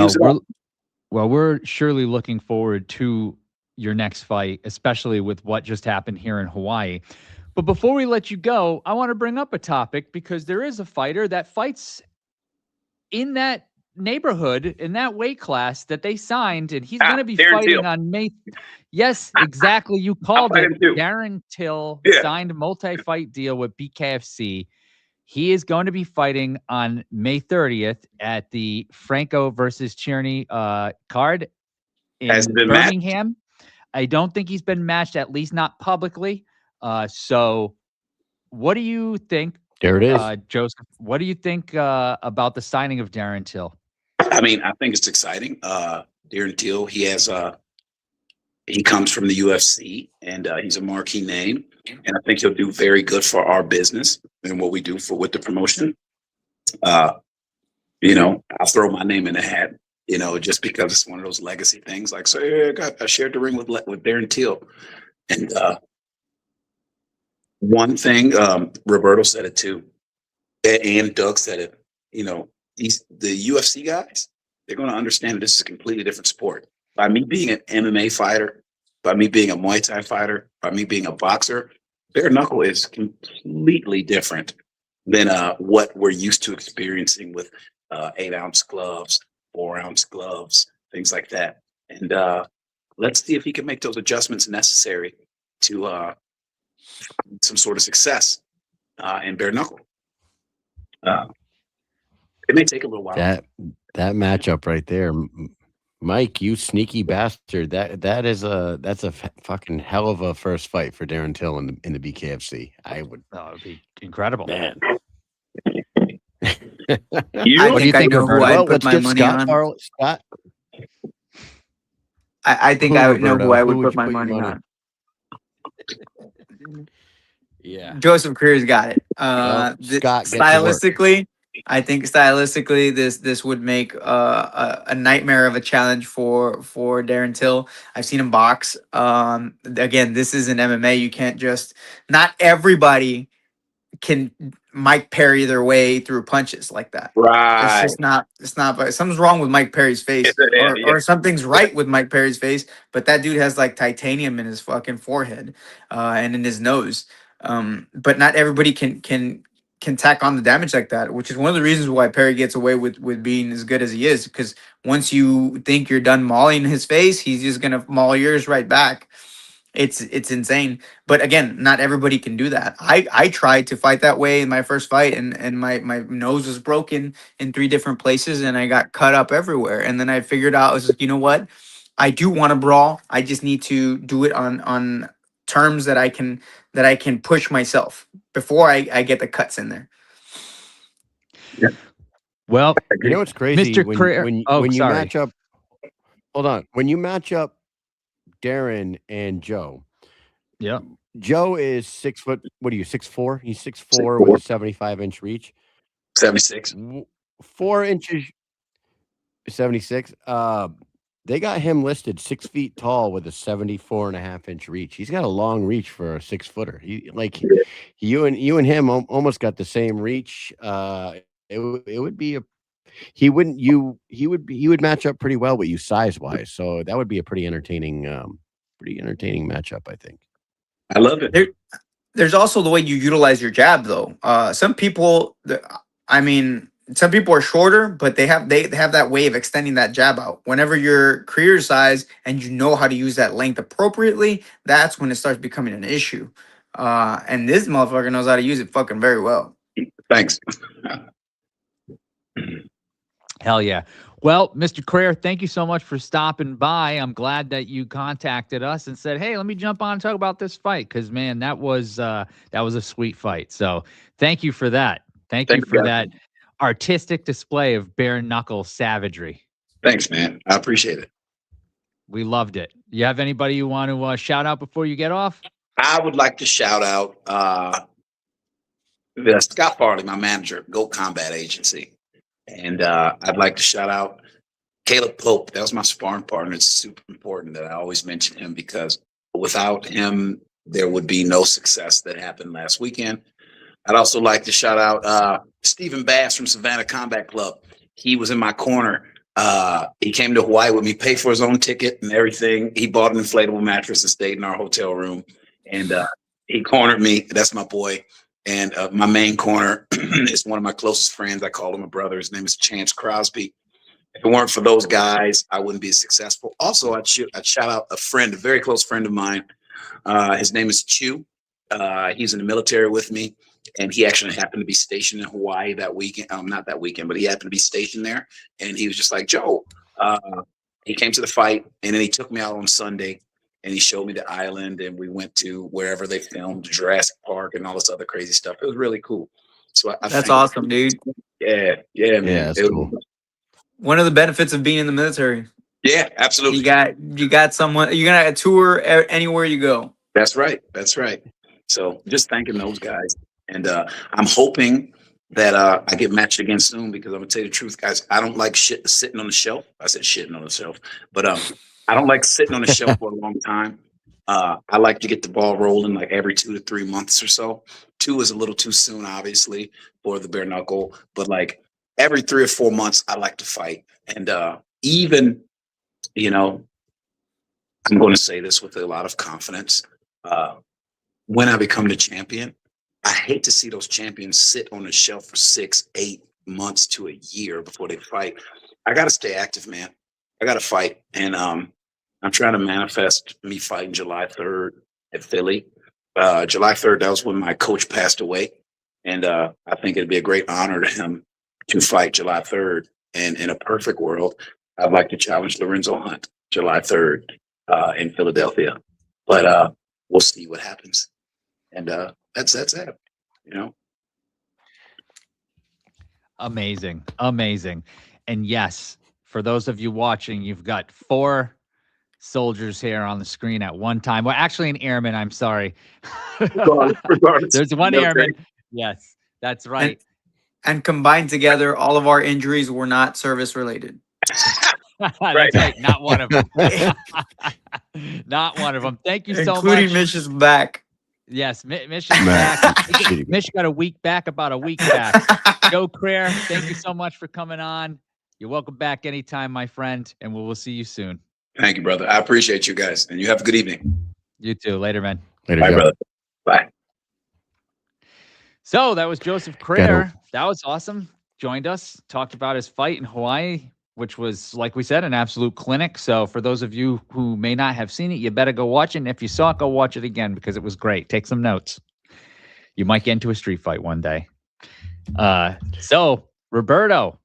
we're surely looking forward to your next fight, especially with what just happened here in Hawaii. But before we let you go, I want to bring up a topic because there is a fighter that fights in that neighborhood, in that weight class that they signed, and he's going to be Darren fighting Till. on May. Yes, exactly. You called fight it. him too. Darren Till Yeah. signed multi-fight deal with BKFC. He is going to be fighting on May 30th at the Franco versus Tierney card in Hasn't been matched? Birmingham. I don't think he's been matched, at least not publicly. So what do you think, There it is. Joseph? What do you think about the signing of Darren Till? I mean, I think it's exciting. Darren Till, he comes from the UFC and he's a marquee name. And I think he'll do very good for our business and what we do with the promotion. You know, I'll throw my name in the hat, you know, just because it's one of those legacy things. Like, so yeah, I shared the ring with Darren Till. And one thing, Roberto said it too, and Doug said it, you know, the UFC guys, they're going to understand that this is a completely different sport. By me being an MMA fighter, by me being a Muay Thai fighter, by me being a boxer, bare knuckle is completely different than what we're used to experiencing with 8-ounce gloves, 4-ounce gloves, things like that. And let's see if he can make those adjustments necessary to some sort of success in bare knuckle. It may take a little while. That matchup right there, Mike, you sneaky bastard. That's a fucking hell of a first fight for Darren Till in the BKFC. That would be incredible. Man. I What do you think I think, know who Roberto? I'd Well, put let's my get money Scott. on. Scott, I think Who, I would know Roberto? who I Who would would put you my put your money money on. yeah. Joseph Creer's got it. Well, Scott, get to work. Stylistically, I think stylistically this would make a nightmare of a challenge for Darren Till. I've seen him box. Again, this is an MMA. You can't just, not everybody can Mike Perry their way through punches like that. It's Right. just not. It's not. But something's wrong with Mike Perry's face, or something's right with Mike Perry's face. But that dude has like titanium in his fucking forehead, and in his nose. But not everybody can can tack on the damage like that, which is one of the reasons why Perry gets away with being as good as he is. Because once you think you're done mauling his face, he's just gonna maul yours right back. It's insane. But again, not everybody can do that. I tried to fight that way in my first fight, and my nose was broken in 3 different places, and I got cut up everywhere. And then I figured out, I was like, you know what? I do want to brawl. I just need to do it on terms that I can push myself before I get the cuts in there. Well, You know what's crazy? Mr. Career. When you Sorry. match up, hold on. When you match up Darren and Joe, Yeah. Joe is 6 foot. What are you, 6'4"? He's 6'4" with a 75-inch reach. 76. 4 inches, 76. They got him listed 6 feet tall with a 74.5-inch reach. He's got a long reach for a 6-footer. You and him almost got the same reach. It would be he would match up pretty well with you size wise. So that would be a pretty entertaining matchup, I think. I love it. There's also the way you utilize your jab, though. Some people, some people are shorter, but they have that way of extending that jab out. Whenever you're career size and you know how to use that length appropriately, that's when it starts becoming an issue. And this motherfucker knows how to use it fucking very well. Thanks. Hell yeah. Well, Mr. Carrere, thank you so much for stopping by. I'm glad that you contacted us and said, hey, let me jump on and talk about this fight. Because, man, that was a sweet fight. So thank you for that. Thank you for that artistic display of bare knuckle savagery. Thanks, man. I appreciate it. We loved it. You have anybody you want to shout out before you get off? I would like to shout out Scott Farley, my manager, Goat Combat Agency. And I'd like to shout out Caleb Pope. That was my sparring partner. It's super important that I always mention him because without him, there would be no success that happened last weekend. I'd also like to shout out Stephen Bass from Savannah Combat Club. He was in my corner. He came to Hawaii with me, paid for his own ticket and everything. He bought an inflatable mattress and stayed in our hotel room. And he cornered me. That's my boy. And my main corner is one of my closest friends. I call him a brother. His name is Chance Crosby. If it weren't for those guys, I wouldn't be as successful. Also, I'd shout out a friend, a very close friend of mine. His name is Chew. He's in the military with me. And he actually happened to be stationed in Hawaii that weekend. Not that weekend, but he happened to be stationed there. And he was just like, Joe, he came to the fight. And then he took me out on Sunday. And he showed me the island, and we went to wherever they filmed Jurassic Park and all this other crazy stuff. It was really cool. So that's awesome, dude. Yeah, man. Yeah, that's cool. One of the benefits of being in the military. Yeah, absolutely. You got someone. You're gonna tour anywhere you go. That's right. That's right. So just thanking those guys, and I'm hoping that I get matched again soon because I'm gonna tell you the truth, guys. I don't like sitting on the shelf. I said shitting on the shelf, but I don't like sitting on the shelf for a long time. I like to get the ball rolling like every 2 to 3 months or so. 2 is a little too soon, obviously, for the bare knuckle. But like every 3 or 4 months, I like to fight. And even, I'm going to say this with a lot of confidence. When I become the champion, I hate to see those champions sit on the shelf for 6, 8 months to a year before they fight. I got to stay active, man. I got to fight. And I'm trying to manifest me fighting July 3rd at Philly. July 3rd, that was when my coach passed away. And I think it'd be a great honor to him to fight July 3rd. And in a perfect world, I'd like to challenge Lorenzo Hunt July 3rd in Philadelphia. But we'll see what happens. And that's it, Amazing. Amazing. And yes, for those of you watching, you've got 4 soldiers here on the screen at one time. Well, actually an airman, I'm sorry. Regardless. There's one airman. Yes, that's right. And combined together, all of our injuries were not service related. That's right. Not one of them. Not one of them. Thank you so much. Including Mish's back. Yes, Mish is back. Mish got a week back, about a week back. Joe Carrere, thank you so much for coming on. You're welcome back anytime, my friend, and we'll see you soon. Thank you, brother. I appreciate you guys, and you have a good evening. You too. Later, man. Later, Bye, Joe. brother. Bye. So that was Joseph Gotta- Critter. That was awesome. Joined us, talked about his fight in Hawaii, which was, like we said, an absolute clinic. So for those of you who may not have seen it, you better go watch it. And if you saw it, go watch it again because it was great. Take some notes. You might get into a street fight one day. So Roberto,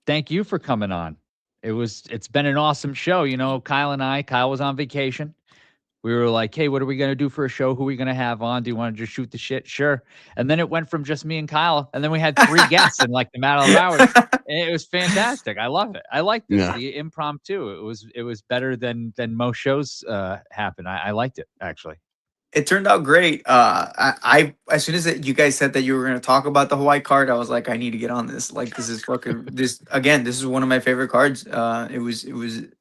thank you for coming on. It's been an awesome show. You know, Kyle was on vacation. We were like, hey, what are we going to do for a show? Who are we going to have on? Do you want to just shoot the shit? Sure. And then it went from just me and Kyle. And then we had 3 guests in like the matter of hours. And it was fantastic. I love it. I like this. Yeah. The impromptu. It was better than most shows happen. I liked it, actually. It turned out great. I as soon as you guys said that you were going to talk about the Hawaii card, I was like, I need to get on this. Like, this is fucking this again. This is one of my favorite cards. It was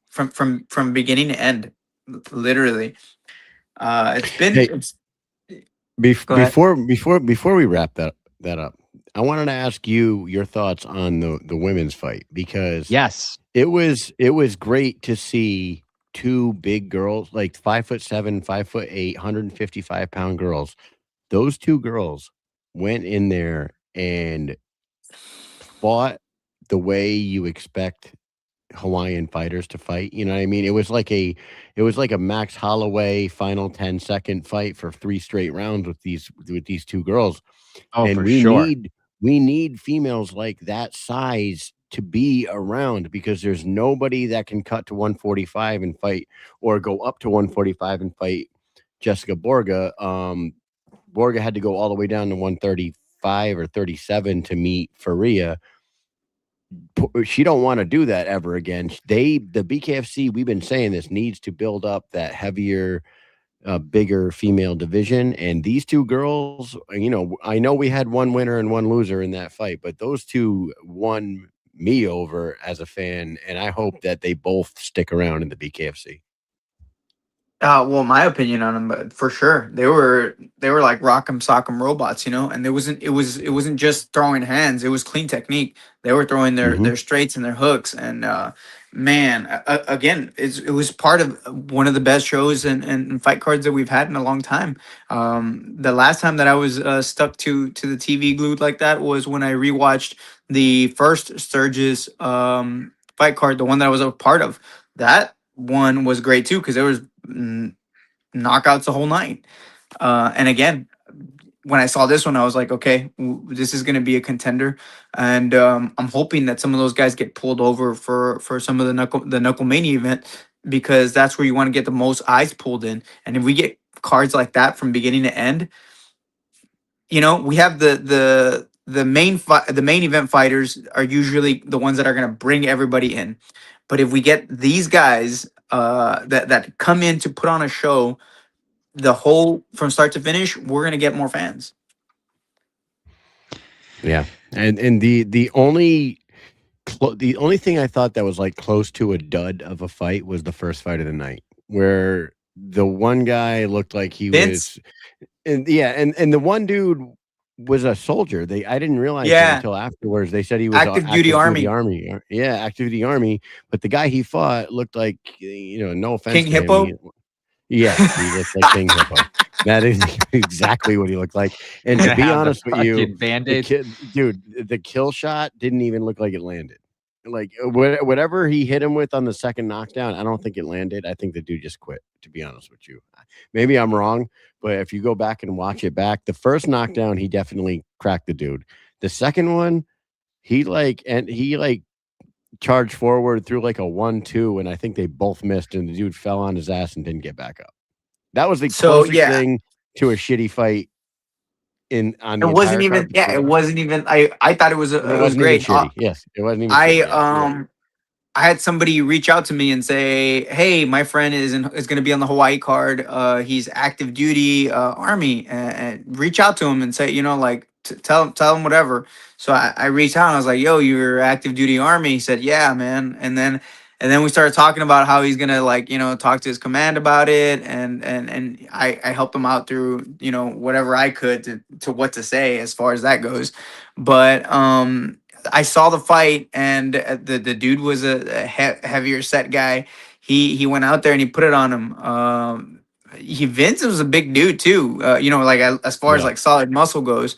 from beginning to end, literally. It's been. Hey, It's, go ahead. before we wrap that up, I wanted to ask you your thoughts on the women's fight, because Yes. it was great to see 2 big girls, like 5'7", 5'8", 155-pound girls. Those 2 girls went in there and fought the way you expect Hawaiian fighters to fight. You know what I mean? It was like a Max Holloway final 10-second fight for 3 straight rounds with these 2 girls. Oh, And for sure. we need females like that size to be around, because there's nobody that can cut to 145 and fight, or go up to 145 and fight Jessica Borga. Borga had to go all the way down to 135 or 37 to meet Faria. She don't want to do that ever again. The BKFC, we've been saying this, needs to build up that heavier, bigger female division. And these 2 girls, you know, I know we had 1 winner and 1 loser in that fight, but those 2 won me over as a fan, and I hope that they both stick around in the BKFC. Well, my opinion on them, but for sure, they were like rock'em sock'em robots, you know. And it wasn't just throwing hands; it was clean technique. They were throwing their straights and their hooks, and man, again, it was part of one of the best shows and fight cards that we've had in a long time. The last time that I was stuck to the TV glued like that was when I rewatched the first Sturgis fight card, the one that I was a part of. That one was great too, because there was knockouts the whole night. And again, when I saw this one, I was like, okay, this is going to be a contender, and I'm hoping that some of those guys get pulled over for some of the Knucklemania event, because that's where you want to get the most eyes pulled in. And if we get cards like that from beginning to end, you know, we have the main event fighters are usually the ones that are going to bring everybody in. But if we get these guys that come in to put on a show, the whole from start to finish, we're gonna get more fans. Yeah, and the only thing I thought that was like close to a dud of a fight was the first fight of the night, where the one guy looked like he Vince? was, and the one dude was a soldier. I didn't realize that Yeah. until afterwards. They said he was Active duty army. Yeah, active duty army. But the guy he fought looked like, you know, no offense, King to him, Hippo? yeah, he looked like King Hippo. That is exactly what he looked like. And to be honest with you, the kill shot didn't even look like it landed. Like whatever he hit him with on the second knockdown, I don't think it landed. I think the dude just quit, to be honest with you. Maybe I'm wrong, but if you go back and watch it back, the first knockdown, he definitely cracked the dude. The second one, he charged forward through like a 1-2, and I think they both missed, and the dude fell on his ass and didn't get back up. That was the closest thing to a shitty fight it wasn't even. I thought it was great. Yes, it wasn't even. I had somebody reach out to me and say, "Hey, my friend is going to be on the Hawaii card. He's active duty army, and reach out to him and say, you know, like tell him whatever." So I reached out and I was like, "Yo, you're active duty army?" He said, "Yeah, man." And then we started talking about how he's gonna, like, you know, talk to his command about it, and I helped him out through, you know, whatever I could to what to say as far as that goes. But I saw the fight, and the dude was a heavier set guy. He went out there and he put it on him. Vince was a big dude too. Like as far as Yeah. like solid muscle goes,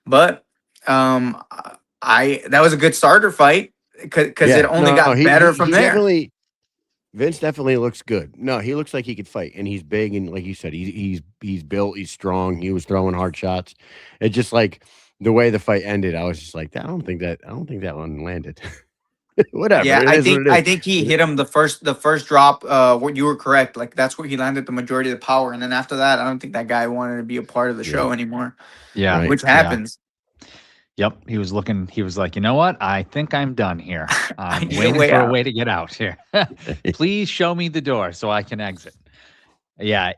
but I that was a good starter fight because it Yeah. only No, got better from he there. definitely Vince definitely looks good. No, he looks like he could fight, and he's big, and like you said, he's built, he's strong. He was throwing hard shots. It's just like the way the fight ended. I was just like, I don't think that one landed. Whatever, Yeah, it is what it I is. think he hit him the first drop. What you were correct. Like that's where he landed the majority of the power, and then after that, I don't think that guy wanted to be a part of the Yeah. show anymore. Yeah. Right. Which Yeah. happens. Yep. He was like, you know what? I think I'm done here. I'm need a waiting way for a out. way to get out here. Please show me the door so I can exit. Yeah,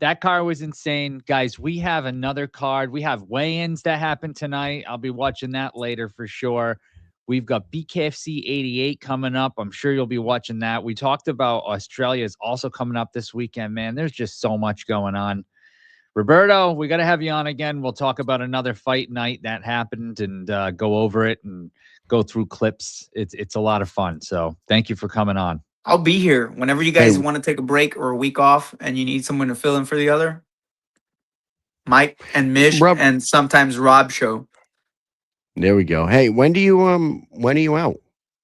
that card was insane. Guys, we have another card. We have weigh-ins that happen tonight. I'll be watching that later for sure. We've got BKFC 88 coming up. I'm sure you'll be watching that. We talked about Australia's also coming up this weekend, man. There's just so much going on. Roberto, we got to have you on again. We'll talk about another fight night that happened and go over it and go through clips. It's a lot of fun. So thank you for coming on. I'll be here whenever you guys want to take a break or a week off, and you need someone to fill in for the other. Mike and Mish Rob, and sometimes Rob show. there we go. Hey, when are you out?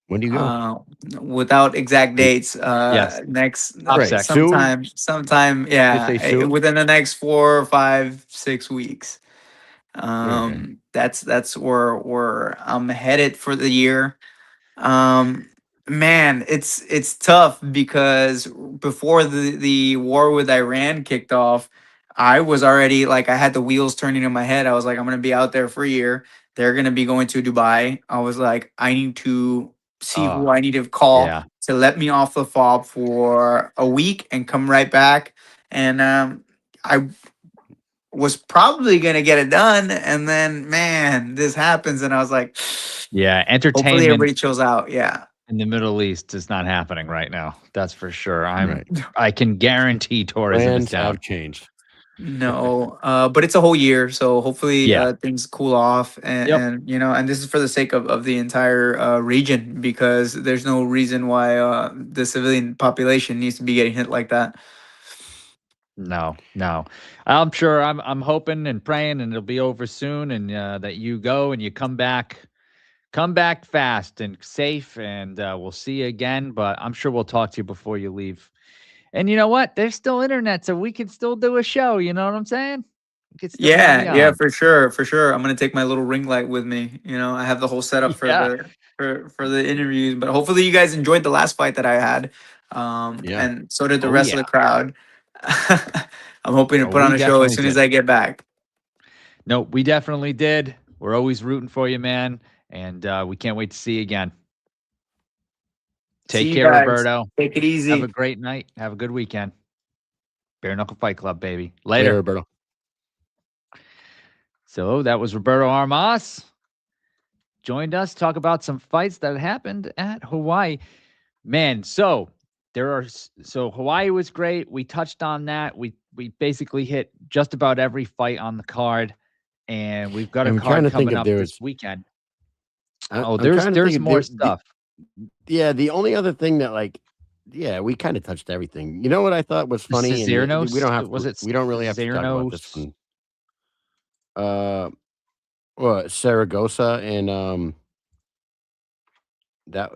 When do you go? Without exact dates. Yes. Next Right. sometime, yeah, Just say soon? within the next 4, 5, 6 weeks. Okay. That's where I'm headed for the year. Man, it's tough because before the war with Iran kicked off, I was already like I had the wheels turning in my head. I was like, I'm gonna be out there for a year. They're gonna be going to Dubai. I was like, I need to see who I need to call Yeah. to let me off the fob for a week and come right back. And I was probably gonna get it done, and then man, this happens, and I was like, Yeah. hopefully everybody Entertainment chills out. Yeah. in the Middle East is not happening right now. That's for sure. Right. I can guarantee tourism is Plans down. have changed. No, but it's a whole year, so hopefully Yeah. things cool off, and and this is for the sake of the entire region because there's no reason why the civilian population needs to be getting hit like that. No. I'm sure I'm hoping and praying and it'll be over soon and that you go and you come back fast and safe and we'll see you again, but I'm sure we'll talk to you before you leave. And you know what? There's still internet, so we can still do a show. You know what I'm saying? We can still have you Yeah, on. for sure. I'm gonna take my little ring light with me. I have the whole setup for Yeah. the interviews, but hopefully you guys enjoyed the last fight that I had, Yeah. and so did the Oh, rest of yeah. the crowd. I'm hoping to Oh, put on we a show as definitely soon as did. I get back. No, we definitely did. We're always rooting for you, man. And we can't wait to see you again. See Take you care, guys. Roberto. Take it easy. Have a great night. Have a good weekend. Bare Knuckle Fight Club, baby. Later, Later. Roberto. So that was Roberto Armas. Joined us to talk about some fights that happened at Hawaii. Man, so Hawaii was great. We touched on that. We basically hit just about every fight on the card. And we've got a I'm trying card to think coming if up there this was- weekend. I'm There's trying to think if more there- stuff. The only other thing that we kind of touched everything. You know what I thought was funny? And Cizernos? we don't have Was it we don't really have to talk about this Cizernos? one. Saragossa and that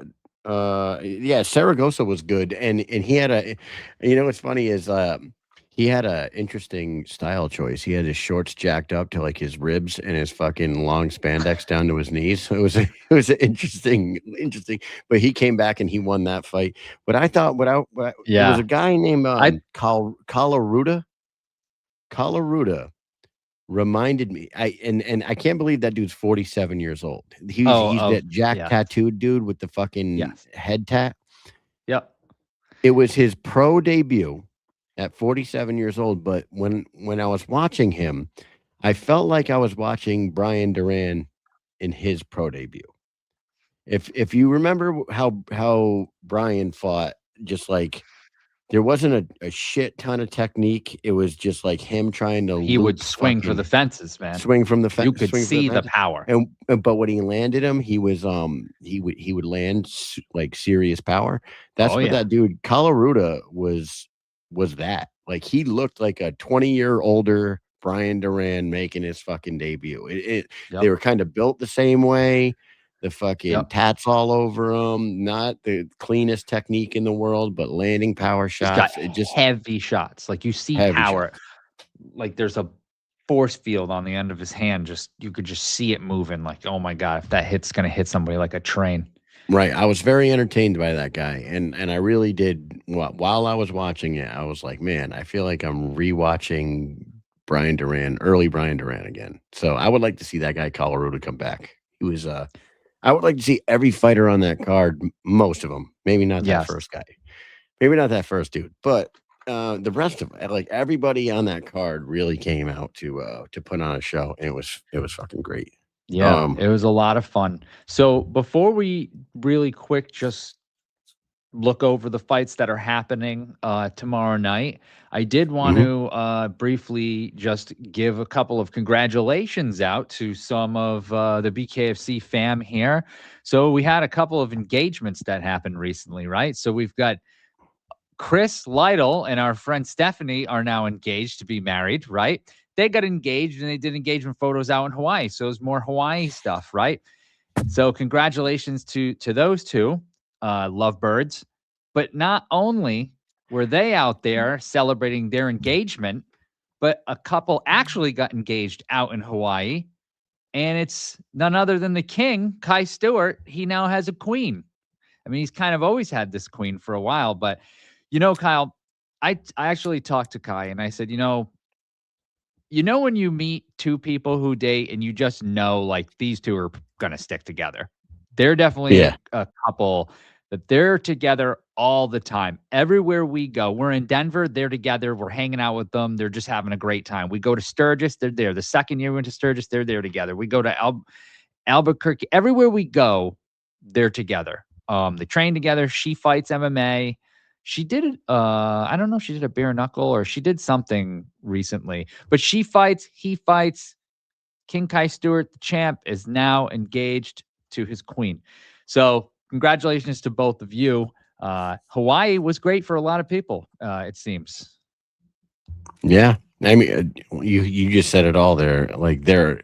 Saragossa was good and he had what's funny is he had a interesting style choice. He had his shorts jacked up to like his ribs and his fucking long spandex down to his knees. It was interesting, but he came back and he won that fight. But I thought there was a guy named Calaruda reminded me. I can't believe that dude's 47 years old. He's that Jack tattooed dude with the fucking head tat. Yep. It was his pro debut at 47 years old, but when I was watching him, I felt like I was watching Brian Duran in his pro debut. If you remember how Brian fought, just like there wasn't a shit ton of technique. It was just like him trying to. He would swing for the fences, man. Swing from the fence. You could see the power. But when he landed him, he was he would land like serious power. That's what that dude Calaruda was that. Like he looked like a 20-year older Brian Duran making his fucking debut. They Yep. were kind of built the same way. The fucking Yep. tats all over them. Not the cleanest technique in the world, but landing power He's got shots. It just heavy shots. Like you see heavy power. shots. Like there's a force field on the end of his hand. Just you could just see it moving. Like, oh my God, if that hit's gonna hit somebody like a train. Right. I was very entertained by that guy. And I really did while I was watching it, I was like, man, I feel like I'm rewatching early Brian Duran again. So I would like to see that guy Colorado come back. He was I would like to see every fighter on that card, most of them. Maybe not that Yes. first guy. Maybe not that first dude, but the rest of like everybody on that card really came out to put on a show. And it was fucking great. Yeah, it was a lot of fun. So before we really quick just look over the fights that are happening tomorrow night, I did want to briefly just give a couple of congratulations out to some of the BKFC fam here. So we had a couple of engagements that happened recently, right? So we've got Chris Lytle and our friend Stephanie are now engaged to be married, right? They got engaged and they did engagement photos out in Hawaii. So it's more Hawaii stuff, right? So congratulations to those two lovebirds. But not only were they out there celebrating their engagement, but a couple actually got engaged out in Hawaii. And it's none other than the king, Kai Stewart. He now has a queen. I mean, he's kind of always had this queen for a while. But, you know, Kyle, I actually talked to Kai and I said, you know, when you meet two people who date and you just know like these two are going to stick together. They're definitely a couple that they're together all the time. Everywhere we go, we're in Denver, they're together. We're hanging out with them. They're just having a great time. We go to Sturgis, they're there. The second year we went to Sturgis, they're there together. We go to Albuquerque. Everywhere we go, they're together. They train together. She fights MMA. She did it. I don't know if she did a bare knuckle or she did something recently, but she fights, he fights. King Kai Stewart, the champ, is now engaged to his queen. So congratulations to both of you. Hawaii was great for a lot of people, it seems. Yeah. I mean, you just said it all there. Like they're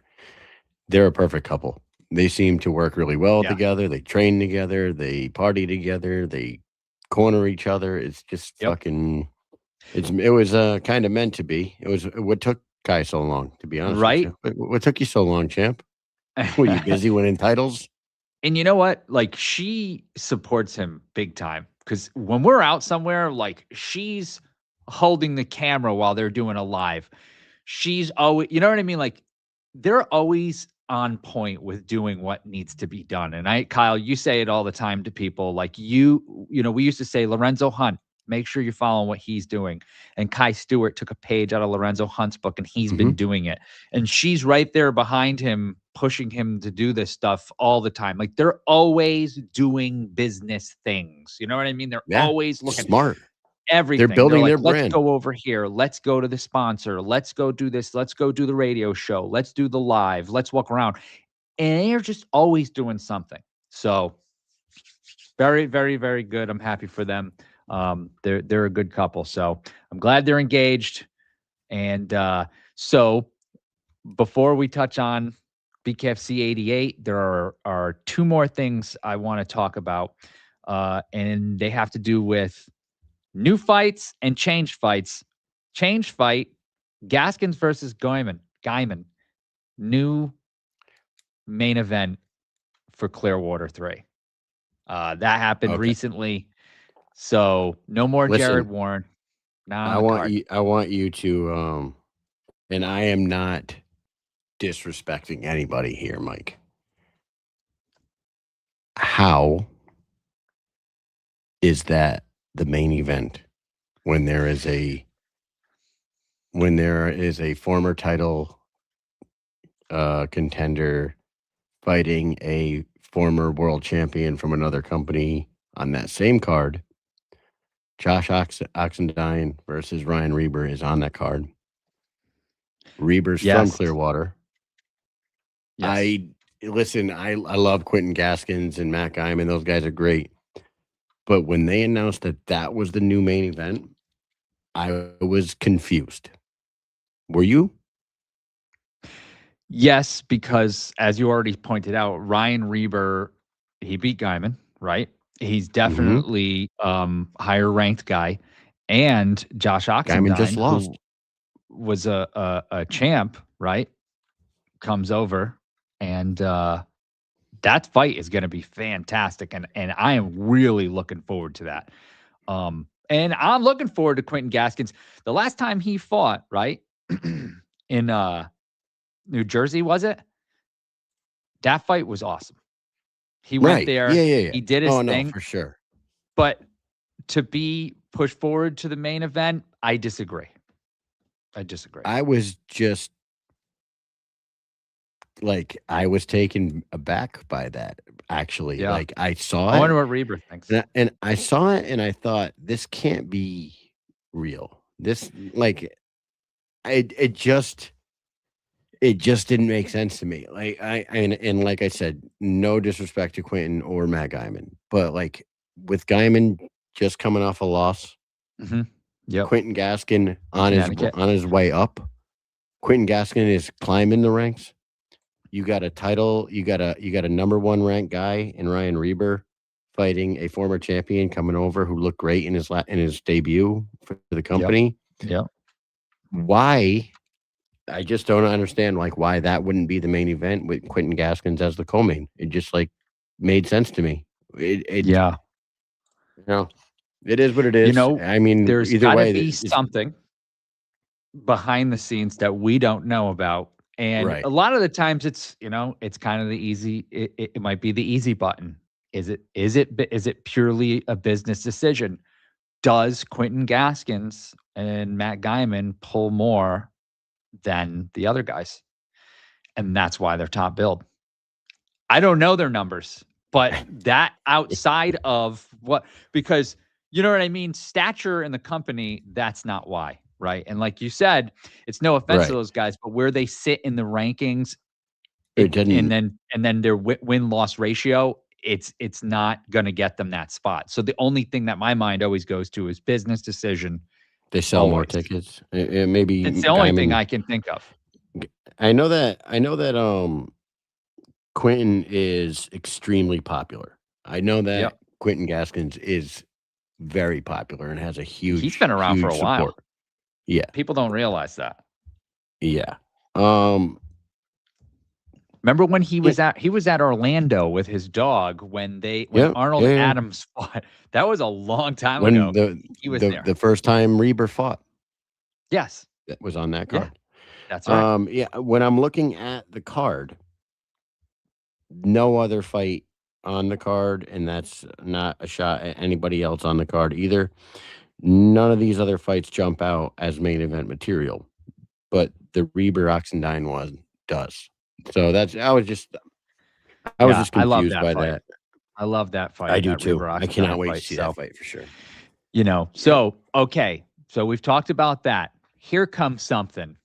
a perfect couple. They seem to work really well together. They train together. They party together. They corner each other. It's just fucking. It was kind of meant to be. It was what took Kai so long, to be honest. Right? With you. What took you so long, champ? Were you busy winning titles? And you know what? Like she supports him big time because when we're out somewhere, like she's holding the camera while they're doing a live. She's always, you know what I mean? Like they're always on point with doing what needs to be done. And Kyle, you say it all the time to people. Like you know, we used to say Lorenzo Hunt, make sure you're following what he's doing. And Kai Stewart took a page out of Lorenzo Hunt's book and he's been doing it. And she's right there behind him, pushing him to do this stuff all the time. Like they're always doing business things. You know what I mean? They're always looking smart. Everything. They're building their let's brand. go over here. Let's go to the sponsor. Let's go do this. Let's go do the radio show. Let's do the live. Let's walk around. And they're just always doing something. So very, very, very good. I'm happy for them. They're a good couple. So I'm glad they're engaged. And so before we touch on BKFC 88, there are two more things I want to talk about. And they have to do with new fights and changed fights. Changed fight, Gaskins versus Guyman. New main event for Clearwater 3. That happened recently. So no more Jared Warren. I want you to and I am not disrespecting anybody here, Mike. How is that the main event when there is a former title contender fighting a former world champion from another company on that same card? Josh Oxendine versus Ryan Reber is on that card. Reber's from Clearwater. Yes. I love Quentin Gaskins and Matt Guyman. Those guys are great. But when they announced that was the new main event, I was confused. Were you? Yes, because as you already pointed out, Ryan Reber, he beat Guyman, right? He's Mm-hmm. definitely higher ranked guy. And Josh Guyman just Oxendine, lost. who was a champ, right? Comes over and that fight is going to be fantastic, and I am really looking forward to that. And I'm looking forward to Quentin Gaskins. The last time he fought, right, in New Jersey, was it? That fight was awesome. He went Right. there, Yeah. he did his Oh, no, thing, for sure. but to be pushed forward to the main event, I disagree. I was just like, I was taken aback by that, actually. Yeah. Like, I saw I wonder it, what Reber thinks. and I saw it, and I thought, this can't be real. This, like, it just didn't make sense to me. Like, and like I said, no disrespect to Quentin or Matt Guyman, but, like, with Guyman just coming off a loss, Mhm. Yep. Quentin Gaskin Connecticut. on his way up. Quentin Gaskin is climbing the ranks. You got a title. You got a number one ranked guy in Ryan Reber fighting a former champion coming over who looked great in his debut for the company. Yep. Why? I just don't understand like why that wouldn't be the main event with Quentin Gaskins as the co-main. It just like made sense to me. Yeah. You know, it is what it is. I mean, there's either gotta way, be something behind the scenes that we don't know about. And right. a lot of the times it's, it's kind of the easy, it might be the easy button. Is it purely a business decision? Does Quentin Gaskins and Matt Guyman pull more than the other guys? And that's why they're top billed. I don't know their numbers, but that outside of what, because you know what I mean? Stature in the company, that's not why, right? And like you said, it's no offense to Right. those guys, but where they sit in the rankings, It didn't. and then their win-loss ratio, it's not going to get them that spot. So the only thing that my mind always goes to is business decision. They sell more Always. tickets. Maybe It's the only thing Guyman. I can think of. I know that Quentin is extremely popular. I know that Yep. Quentin Gaskins is very popular and has a huge He's been around for a huge while. support. Yeah. People don't realize that. Yeah. Remember when he was at Orlando with his dog when Arnold Adams fought? That was a long time ago. He was there. The first time Reber fought. Yes. That was on that card. That's right. Yeah, when I'm looking at the card, no other fight on the card, and that's not a shot at anybody else on the card either. None of these other fights jump out as main event material, but the Reber Oxendine one does. So I was just confused by that. I love that fight. I do that too. Reber I cannot Oxendine wait fight, to see that fight for sure. Okay. So we've talked about that. Here comes something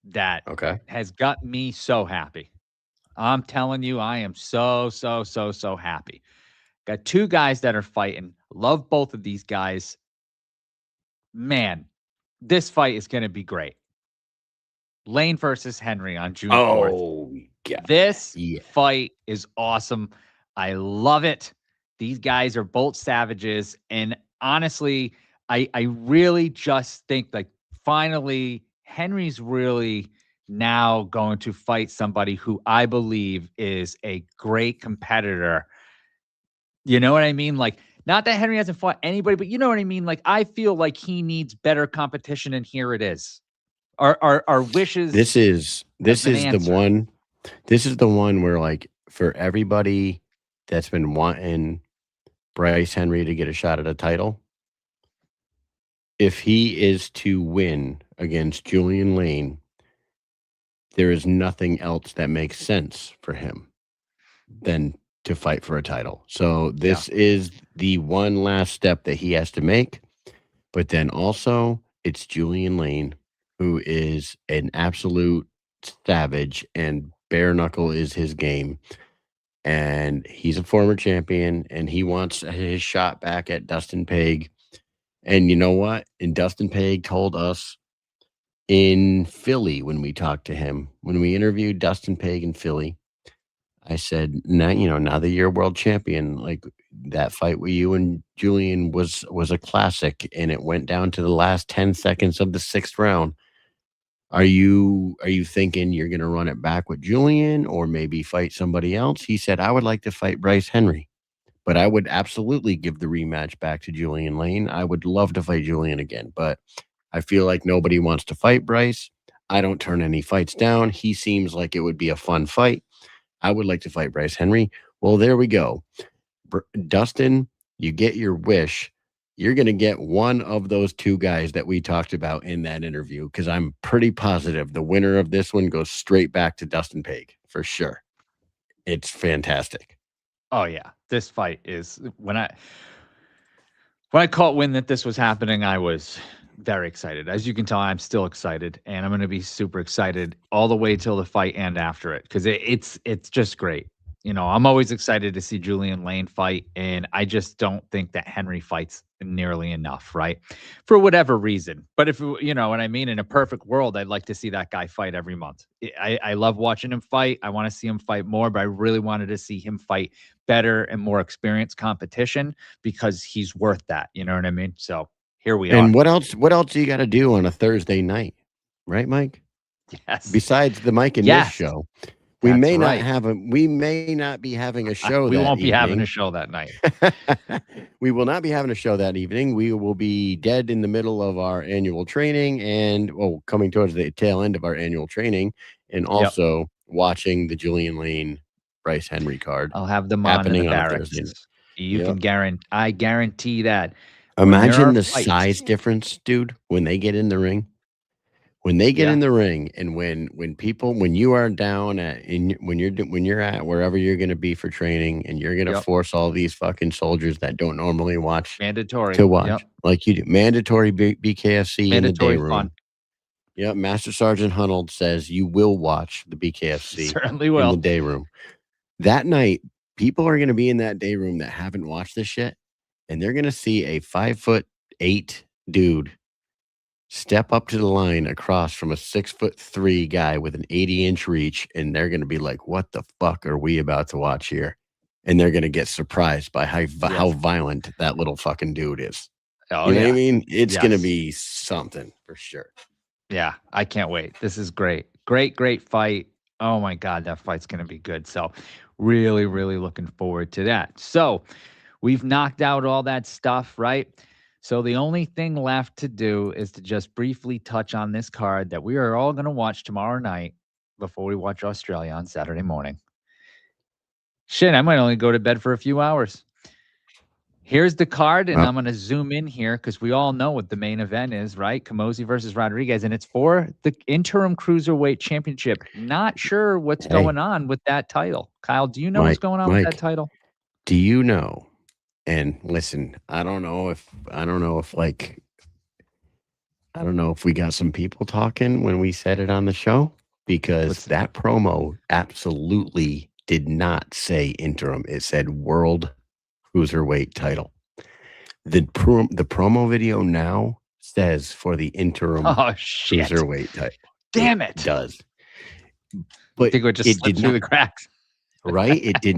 that has got me so happy. I'm telling you, I am so happy. Got two guys that are fighting. Love both of these guys. Man, this fight is going to be great. Lane versus Henry on June 4th. Oh, God. This fight is awesome. I love it. These guys are both savages. And honestly, I really just think like finally Henry's really now going to fight somebody who I believe is a great competitor. You know what I mean? Like, not that Henry hasn't fought anybody, but you know what I mean? Like, I feel like he needs better competition, and here it is. Our wishes. This is the one. This is the one where, like, for everybody that's been wanting Bryce Henry to get a shot at a title, if he is to win against Julian Lane, there is nothing else that makes sense for him than to fight for a title. So this is the one last step that he has to make. But then also it's Julian Lane, who is an absolute savage, and bare knuckle is his game. And he's a former champion, and he wants his shot back at Dustin Page. And you know what? And Dustin Page told us in Philly when we talked to him, when we interviewed Dustin Page in Philly, I said, now that you're world champion, like that fight with you and Julian was a classic, and it went down to the last 10 seconds of the 6th round. Are you thinking you're going to run it back with Julian or maybe fight somebody else? He said, I would like to fight Bryce Henry, but I would absolutely give the rematch back to Julian Lane. I would love to fight Julian again, but I feel like nobody wants to fight Bryce. I don't turn any fights down. He seems like it would be a fun fight. I would like to fight Bryce Henry. Well, there we go. Dustin, you get your wish. You're going to get one of those 2 guys that we talked about in that interview, because I'm pretty positive the winner of this one goes straight back to Dustin Page for sure. It's fantastic. Oh yeah, this fight is when I caught wind that this was happening, I was very excited. As you can tell, I'm still excited, and I'm going to be super excited all the way till the fight and after it, because it's just great. I'm always excited to see Julian Lane fight, and I just don't think that Henry fights nearly enough, right? For whatever reason. But if you know what I mean, in a perfect world, I'd like to see that guy fight every month. I love watching him fight. I want to see him fight more, but I really wanted to see him fight better and more experienced competition, because he's worth that. You know what I mean? So here we are. And what else do you got to do on a Thursday night? Right, Mike? Yes. Besides the Mike and Mish show. We That's may right. not be having a show we that won't be evening. having a show that night. We will not be having a show that evening. We will be dead in the middle of our annual training and coming towards the tail end of our annual training, and also watching the Julian Lane Bryce Henry card. I'll have them on in the happening on a barracks. Thursday. You can guarantee. I guarantee that. Imagine the fights- size difference, dude, when they get in the ring. When they get in the ring, and when you are down when you're at wherever you're going to be for training, and you're going to force all these fucking soldiers that don't normally watch mandatory to watch like you do, mandatory BKFC mandatory in the day fun. room. Yep, Master Sergeant Hunold says you will watch the BKFC Certainly will. in the day room. That night, people are going to be in that day room that haven't watched this shit, and they're going to see a 5'8" dude step up to the line across from a 6'3" guy with an 80-inch reach, and they're going to be like, what the fuck are we about to watch here? And they're going to get surprised by how violent that little fucking dude is. Oh, you know what I mean? It's going to be something for sure. Yeah, I can't wait. This is great. Great fight. Oh my God, that fight's going to be good. So really, really looking forward to that. So we've knocked out all that stuff, right? So the only thing left to do is to just briefly touch on this card that we are all going to watch tomorrow night before we watch Australia on Saturday morning. Shit, I might only go to bed for a few hours. Here's the card, and I'm going to zoom in here because we all know what the main event is, right? Camozzi versus Rodriguez, and it's for the interim cruiserweight championship. Not sure what's going on with that title. Kyle, do you know what's going on with that title? Do you know? And listen, I don't know if we got some people talking when we said it on the show, because that promo absolutely did not say interim. It said world cruiserweight title. The promo video now says for the interim cruiserweight title. Damn it. It does. But I think it just slipped through the cracks. Right? It did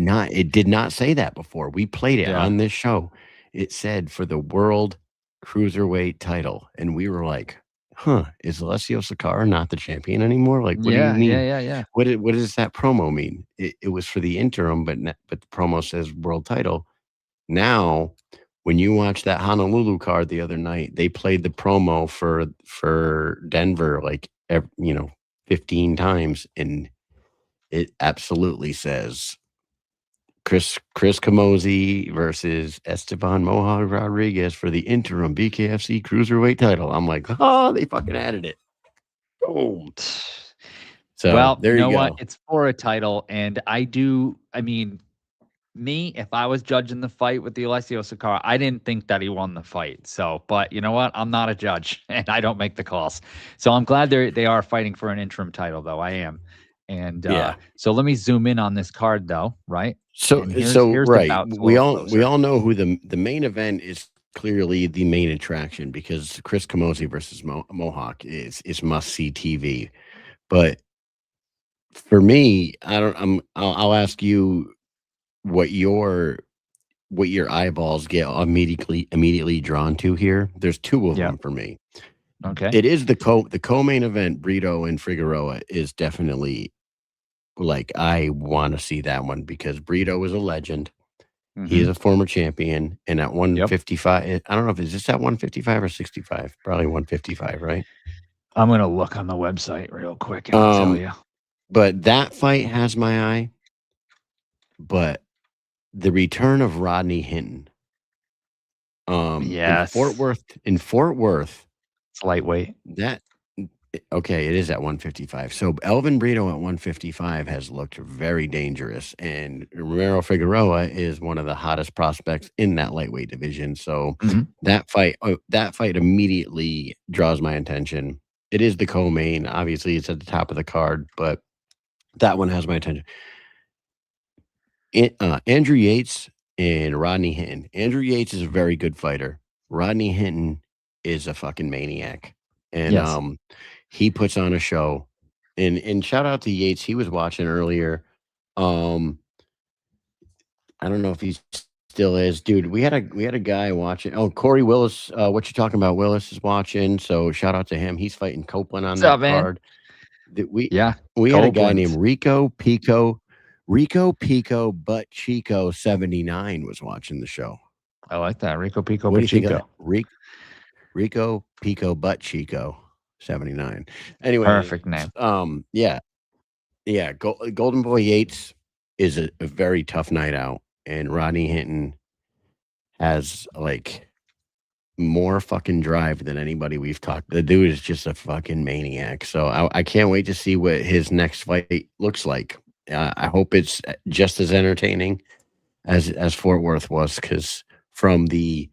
not say that before. We played it on this show. It said for the world cruiserweight title. And we were like, is Alessio Sakara not the champion anymore? Like, what do you mean? Yeah. What does that promo mean? It was for the interim, but the promo says world title. Now, when you watch that Honolulu card the other night, they played the promo for Denver 15 times, and it absolutely says Chris Camozzi versus Esteban Moja Rodriguez for the interim BKFC cruiserweight title. I'm like, they fucking added it. Oh, so well, there you go. What? It's for a title, and if I was judging the fight with the Alessio Sakara, I didn't think that he won the fight. So, but you know what? I'm not a judge, and I don't make the calls. So I'm glad they are fighting for an interim title, though. I am. And so let me zoom in on this card, though, right? So right. We all know who the main event is clearly the main attraction because Chris Camozzi versus Mohawk is must see TV. But for me, I don't. I'll ask you what your eyeballs get immediately drawn to here. There's two of Yeah. them for me. Okay. It is the co-main event. Brito and Figueroa is definitely like I want to see that one because Brito is a legend. He is Mhm. a former champion, and at 155, I don't know if is this at 155 or 65. Probably 155, right? I'm gonna look on the website real quick and I'll tell you. But that fight has my eye. But the return of Rodney Hinton, in Fort Worth, It's lightweight. that okay, it is at 155. So Elvin Brito at 155 has looked very dangerous, and Romero Figueroa is one of the hottest prospects in that lightweight division. So Mhm. that fight immediately draws my attention. It is the co-main. Obviously, it's at the top of the card, but that one has my attention. Andrew Yates and Rodney Hinton. Andrew Yates is a very good fighter. Rodney Hinton is a fucking maniac, and Yes. he puts on a show. And shout out to Yates. He was watching earlier. I don't know if he still is, dude. We had a guy watching. Oh, Corey Willis. What you talking about? Willis is watching. So shout out to him. He's fighting Copeland on What's that up, man? card. That Yeah. we had a guy Copeland. named Rico Pico Butt Chico 79 was watching the show. I like that. Rico Pico What do you think of Pico. that? Rico Pico Butt Chico 79. Anyway, Perfect name. yeah. Golden Boy Yates is a very tough night out, and Rodney Hinton has like more fucking drive than anybody we've talked. The dude is just a fucking maniac. So I can't wait to see what his next fight looks like. I hope it's just as entertaining as Fort Worth was, because from the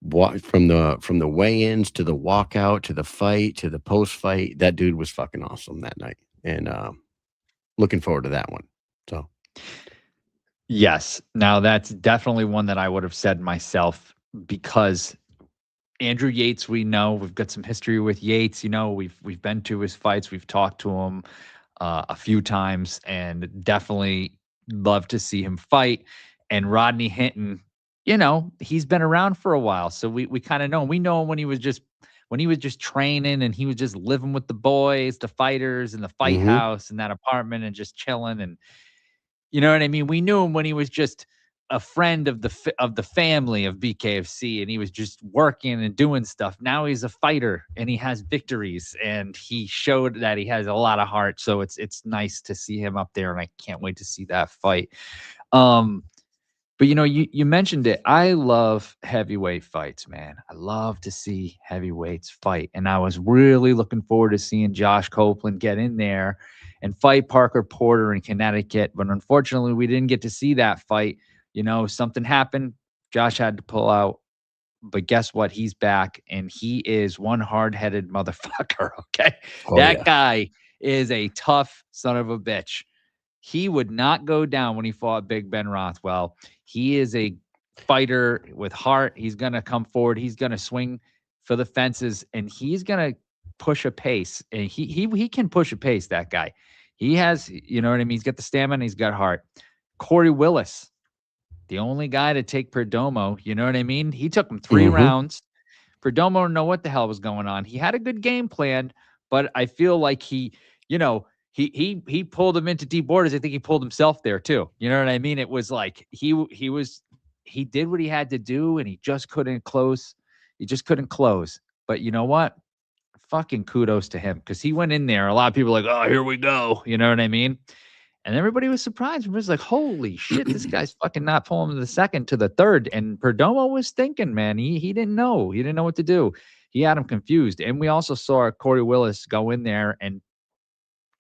weigh-ins to the walkout to the fight to the post fight, that dude was fucking awesome that night, and looking forward to that one. So Yes. Now that's definitely one that I would have said myself because Andrew Yates, we know we've got some history with Yates. You know, we've been to his fights, we've talked to him a few times, and definitely love to see him fight. And Rodney Hinton, you know, he's been around for a while, so we kind of know him. We know him when he was just training and he was just living with the boys, the fighters, in the fight house in that apartment and just chilling. And you know what I mean? We knew him when he was just a friend of the family of BKFC, and he was just working and doing stuff. Now he's a fighter and he has victories, and he showed that he has a lot of heart. So it's nice to see him up there, and I can't wait to see that fight. But you know, you mentioned it. I love heavyweight fights, man. I love to see heavyweights fight, and I was really looking forward to seeing Josh Copeland get in there and fight Parker Porter in Connecticut. But unfortunately, we didn't get to see that fight. You know, something happened. Josh had to pull out. But guess what? He's back, and he is one hard-headed motherfucker. Okay, that guy is a tough son of a bitch. He would not go down when he fought Big Ben Rothwell. He is a fighter with heart. He's going to come forward. He's going to swing for the fences, and he's going to push a pace. And he can push a pace, that guy. He has, you know what I mean? He's got the stamina. He's got heart. Corey Willis, the only guy to take Perdomo, you know what I mean? He took him 3 rounds. Perdomo didn't know what the hell was going on. He had a good game plan, but I feel like he pulled him into deep waters. I think he pulled himself there too. You know what I mean? It was like he did what he had to do, and he just couldn't close. He just couldn't close. But you know what? Fucking kudos to him, because he went in there. A lot of people were like, oh, here we go. You know what I mean? And everybody was surprised. It was like, holy shit, this guy's fucking not pulling to the second to the third. And Perdomo was thinking, man, he didn't know. He didn't know what to do. He had him confused. And we also saw Corey Willis go in there and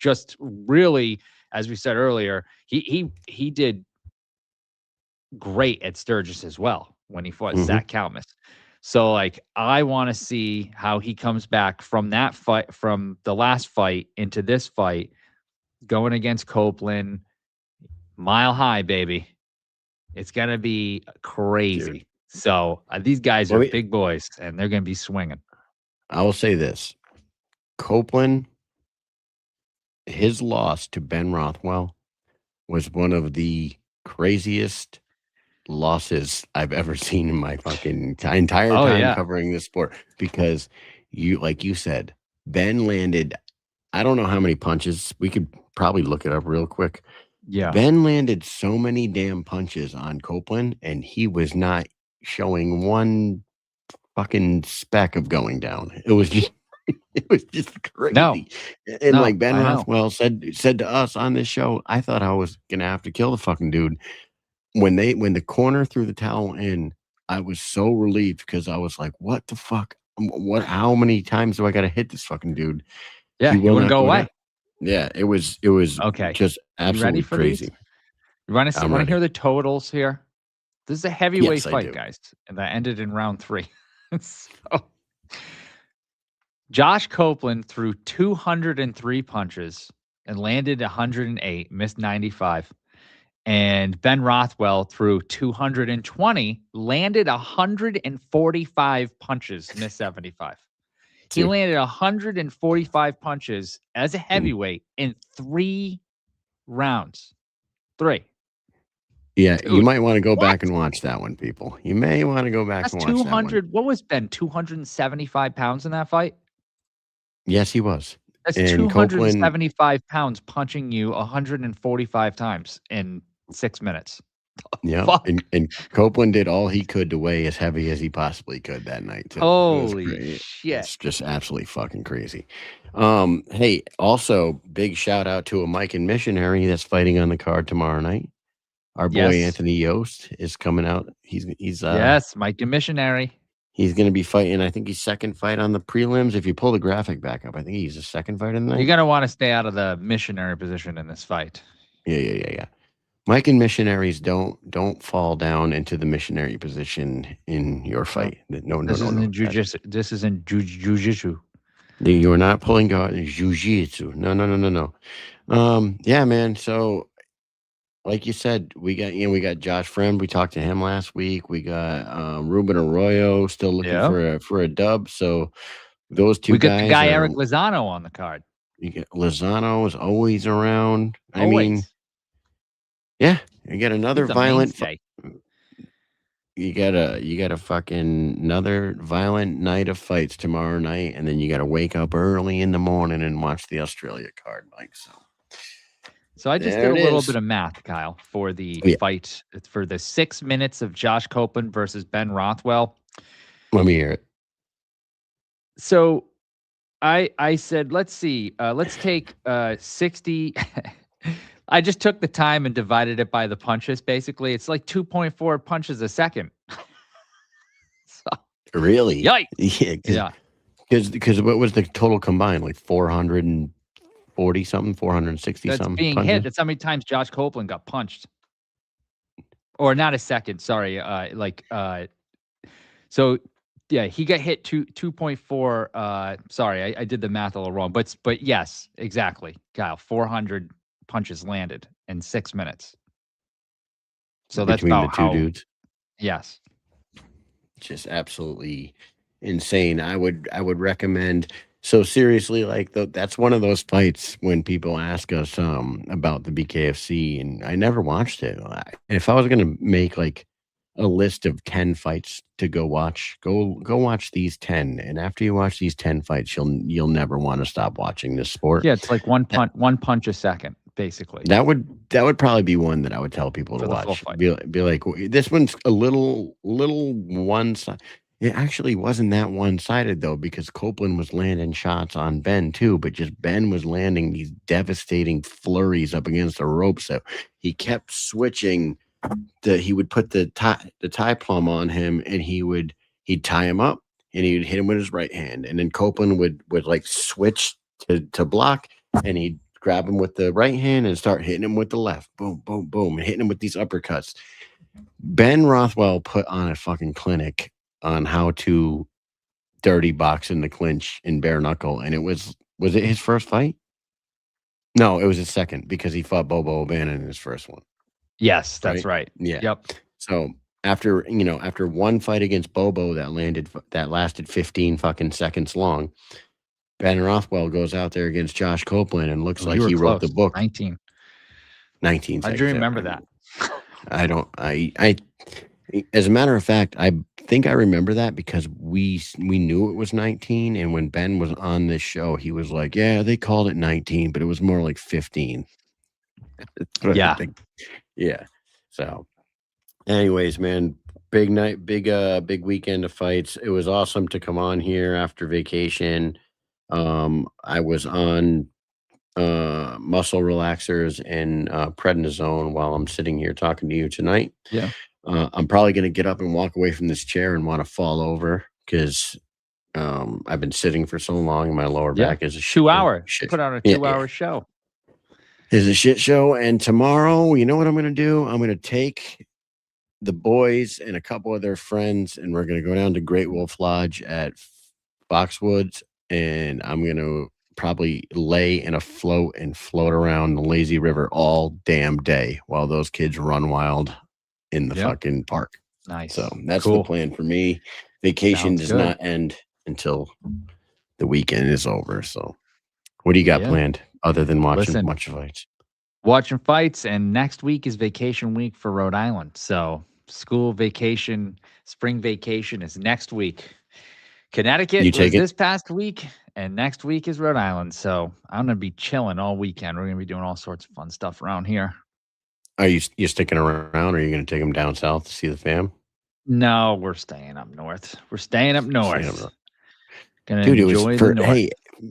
just really, as we said earlier, he did great at Sturgis as well when he fought Zach Kalmus. So like, I want to see how he comes back from that fight, from the last fight into this fight, going against Copeland. Mile high, baby. It's gonna be crazy. Dude, So these guys Well, are big boys, and they're going to be swinging. I will say this: Copeland, his loss to Ben Rothwell was one of the craziest losses I've ever seen in my fucking entire Oh, time yeah. covering this sport. Because like you said, Ben landed, I don't know how many punches. We could probably look it up real quick. Yeah. Ben landed so many damn punches on Copeland, and he was not showing one fucking speck of going down. It was just crazy. No. And No, like Ben I know. Rothwell said to us on this show, I thought I was gonna have to kill the fucking dude. When the corner threw the towel in, I was so relieved because I was like, what the fuck? How many times do I gotta hit this fucking dude? Yeah, He he will wouldn't not go away. down. Yeah, it was Okay. just You ready absolutely for crazy. these? You want to I'm hear ready. the totals here? This is a heavyweight Yes, I fight, do. guys, and that ended in round 3. So, Josh Copeland threw 203 punches and landed 108, missed 95. And Ben Rothwell threw 220, landed 145 punches, missed 75. He Dude. landed 145 punches as a heavyweight in 3 rounds. 3. Yeah, you Dude, might want to go what? back and watch that one, people. You may want to go back That's and watch that one. 200. What was Ben? 275 pounds in that fight? Yes, he was. That's And Copeland, 275 pounds punching you 145 times in 6 minutes. yeah, Fuck. and Copeland did all he could to weigh as heavy as he possibly could that night. Too. Holy shit. It's just absolutely fucking crazy. Hey, also big shout out to a Mike and Missionary that's fighting on the card tomorrow night. Our boy Yes. Anthony Yost is coming out. He's Yes, Mike the Missionary. He's going to be fighting. I think he's second fight on the prelims. If you pull the graphic back up, I think he's the second fight in the night. You're gonna want to stay out of the missionary position in this fight. Yeah. Mike and missionaries don't fall down into the missionary position in your fight. No. This isn't jujitsu. This isn't jujitsu. You're not pulling guard. Jiu-jitsu. No. Yeah, man. So, like you said, we got Josh Friend. We talked to him last week. We got Ruben Arroyo still looking for a dub. So those two guys. We got the guy Eric Lozano on the card. You get Lozano is always around. Always. I mean, yeah, you get another violent. You got a fucking another violent night of fights tomorrow night, and then you got to wake up early in the morning and watch the Australia card, Mike. So I just did a little bit of math, Kyle, for the fight for the 6 minutes of Josh Copeland versus Ben Rothwell. Let me hear it. So I said, let's see, let's take 60. I just took the time and divided it by the punches. Basically, it's like 2.4 punches a second. So, really? Yikes. Yeah. Because what was the total combined? Like 440 something, 460 that's something. Being punches? hit. That's how many times Josh Copeland got punched. Or not a second. Sorry. So yeah, he got hit 2.4. Sorry, I did the math a little wrong. But yes, exactly, Kyle. 400 punches landed in 6 minutes. So that's between about the two dudes. Yes. Just absolutely insane. I would recommend. So seriously, like that's one of those fights when people ask us about the BKFC, and I never watched it. If I was gonna make like a list of 10 fights to go watch, go watch these 10, and after you watch these 10 fights, you'll never want to stop watching this sport. Yeah, it's like one punch a second, basically. That would probably be one that I would tell people to watch. Be like, this one's a little one side. It actually wasn't that one-sided though, because Copeland was landing shots on Ben too, but just Ben was landing these devastating flurries up against the ropes. So he kept switching. He would put the tie plum on him, and he'd tie him up, and he'd hit him with his right hand, and then Copeland would like switch to block, and he'd grab him with the right hand and start hitting him with the left. Boom, boom, boom, and hitting him with these uppercuts. Ben Rothwell put on a fucking clinic on how to dirty box in the clinch in bare knuckle, and was it his first fight? No, it was his second, because he fought Bobo O'Bannon in his first one. Yes, that's right. Yeah. Yep. So after one fight against Bobo that lasted 15 fucking seconds long, Ben Rothwell goes out there against Josh Copeland and looks like You were he wrote the close. book. 19. 19 I seconds. do remember that. I don't. As a matter of fact, I think I remember that because we knew it was 19, and when Ben was on this show, he was like, "Yeah, they called it 19, but it was more like 15." Yeah. Yeah. So, anyways, man, big night, big weekend of fights. It was awesome to come on here after vacation. I was on muscle relaxers and prednisone while I'm sitting here talking to you tonight. Yeah. I'm probably going to get up and walk away from this chair and want to fall over because I've been sitting for so long and my lower back is a 2 hour. shit. Put on a Yeah, 2-hour show. It's a shit show. And tomorrow, you know what I'm going to do? I'm going to take the boys and a couple of their friends, and we're going to go down to Great Wolf Lodge at Foxwoods, and I'm going to probably lay in a float and float around the lazy river all damn day while those kids run wild in the fucking park. Nice. So that's Cool. the plan for me. Vacation Sounds does good. not end until the weekend is over. So what do you got planned other than watching fights? Watching fights, and next week is vacation week for Rhode Island. So school vacation, spring vacation is next week. Connecticut was this past week, and next week is Rhode Island. So I'm gonna be chilling all weekend. We're gonna be doing all sorts of fun stuff around here. Are you sticking around, or are you going to take them down south to see the fam? No, we're staying up north. Gonna Dude, it enjoy was the north.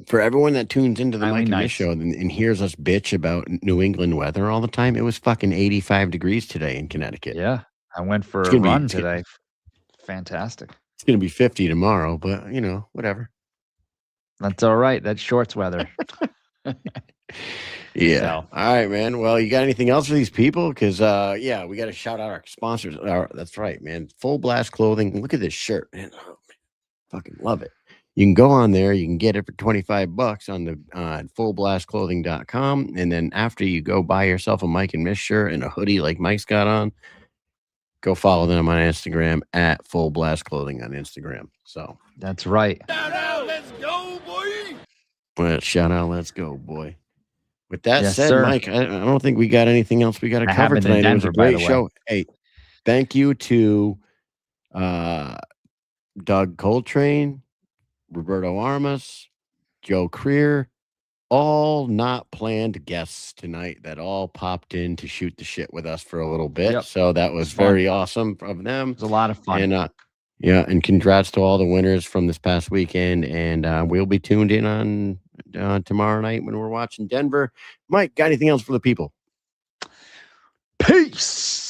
for everyone that tunes into the Finally Mike and Mish nice. show and hears us bitch about New England weather all the time. It was fucking 85 degrees today in Connecticut. Yeah, I went for a run today. Fantastic. It's going to be 50 tomorrow, but whatever. That's all right. That's shorts weather. Yeah. So. All right, man. Well, you got anything else for these people? Because, we got to shout out our sponsors. That's right, man. Full Blast Clothing. Look at this shirt, man. Oh, man. Fucking love it. You can go on there. You can get it for $25 on the fullblastclothing.com. And then after you go buy yourself a Mike and Mish shirt and a hoodie like Mike's got on, go follow them on Instagram at Full Blast Clothing on Instagram. So that's right. Shout out, let's go, boy. Well, shout out, let's go, boy. With that Yes, said, sir. Mike, I don't think we got anything else we got to cover tonight. Denver, it was a great show. Hey, thank you to Doug Coltrane, Roberto Armas, Joe Creer, all not planned guests tonight that all popped in to shoot the shit with us for a little bit. Yep. So that was very awesome of them. It was a lot of fun. And and congrats to all the winners from this past weekend. And we'll be tuned in on tomorrow night when we're watching Denver. Mike, got anything else for the people? Peace.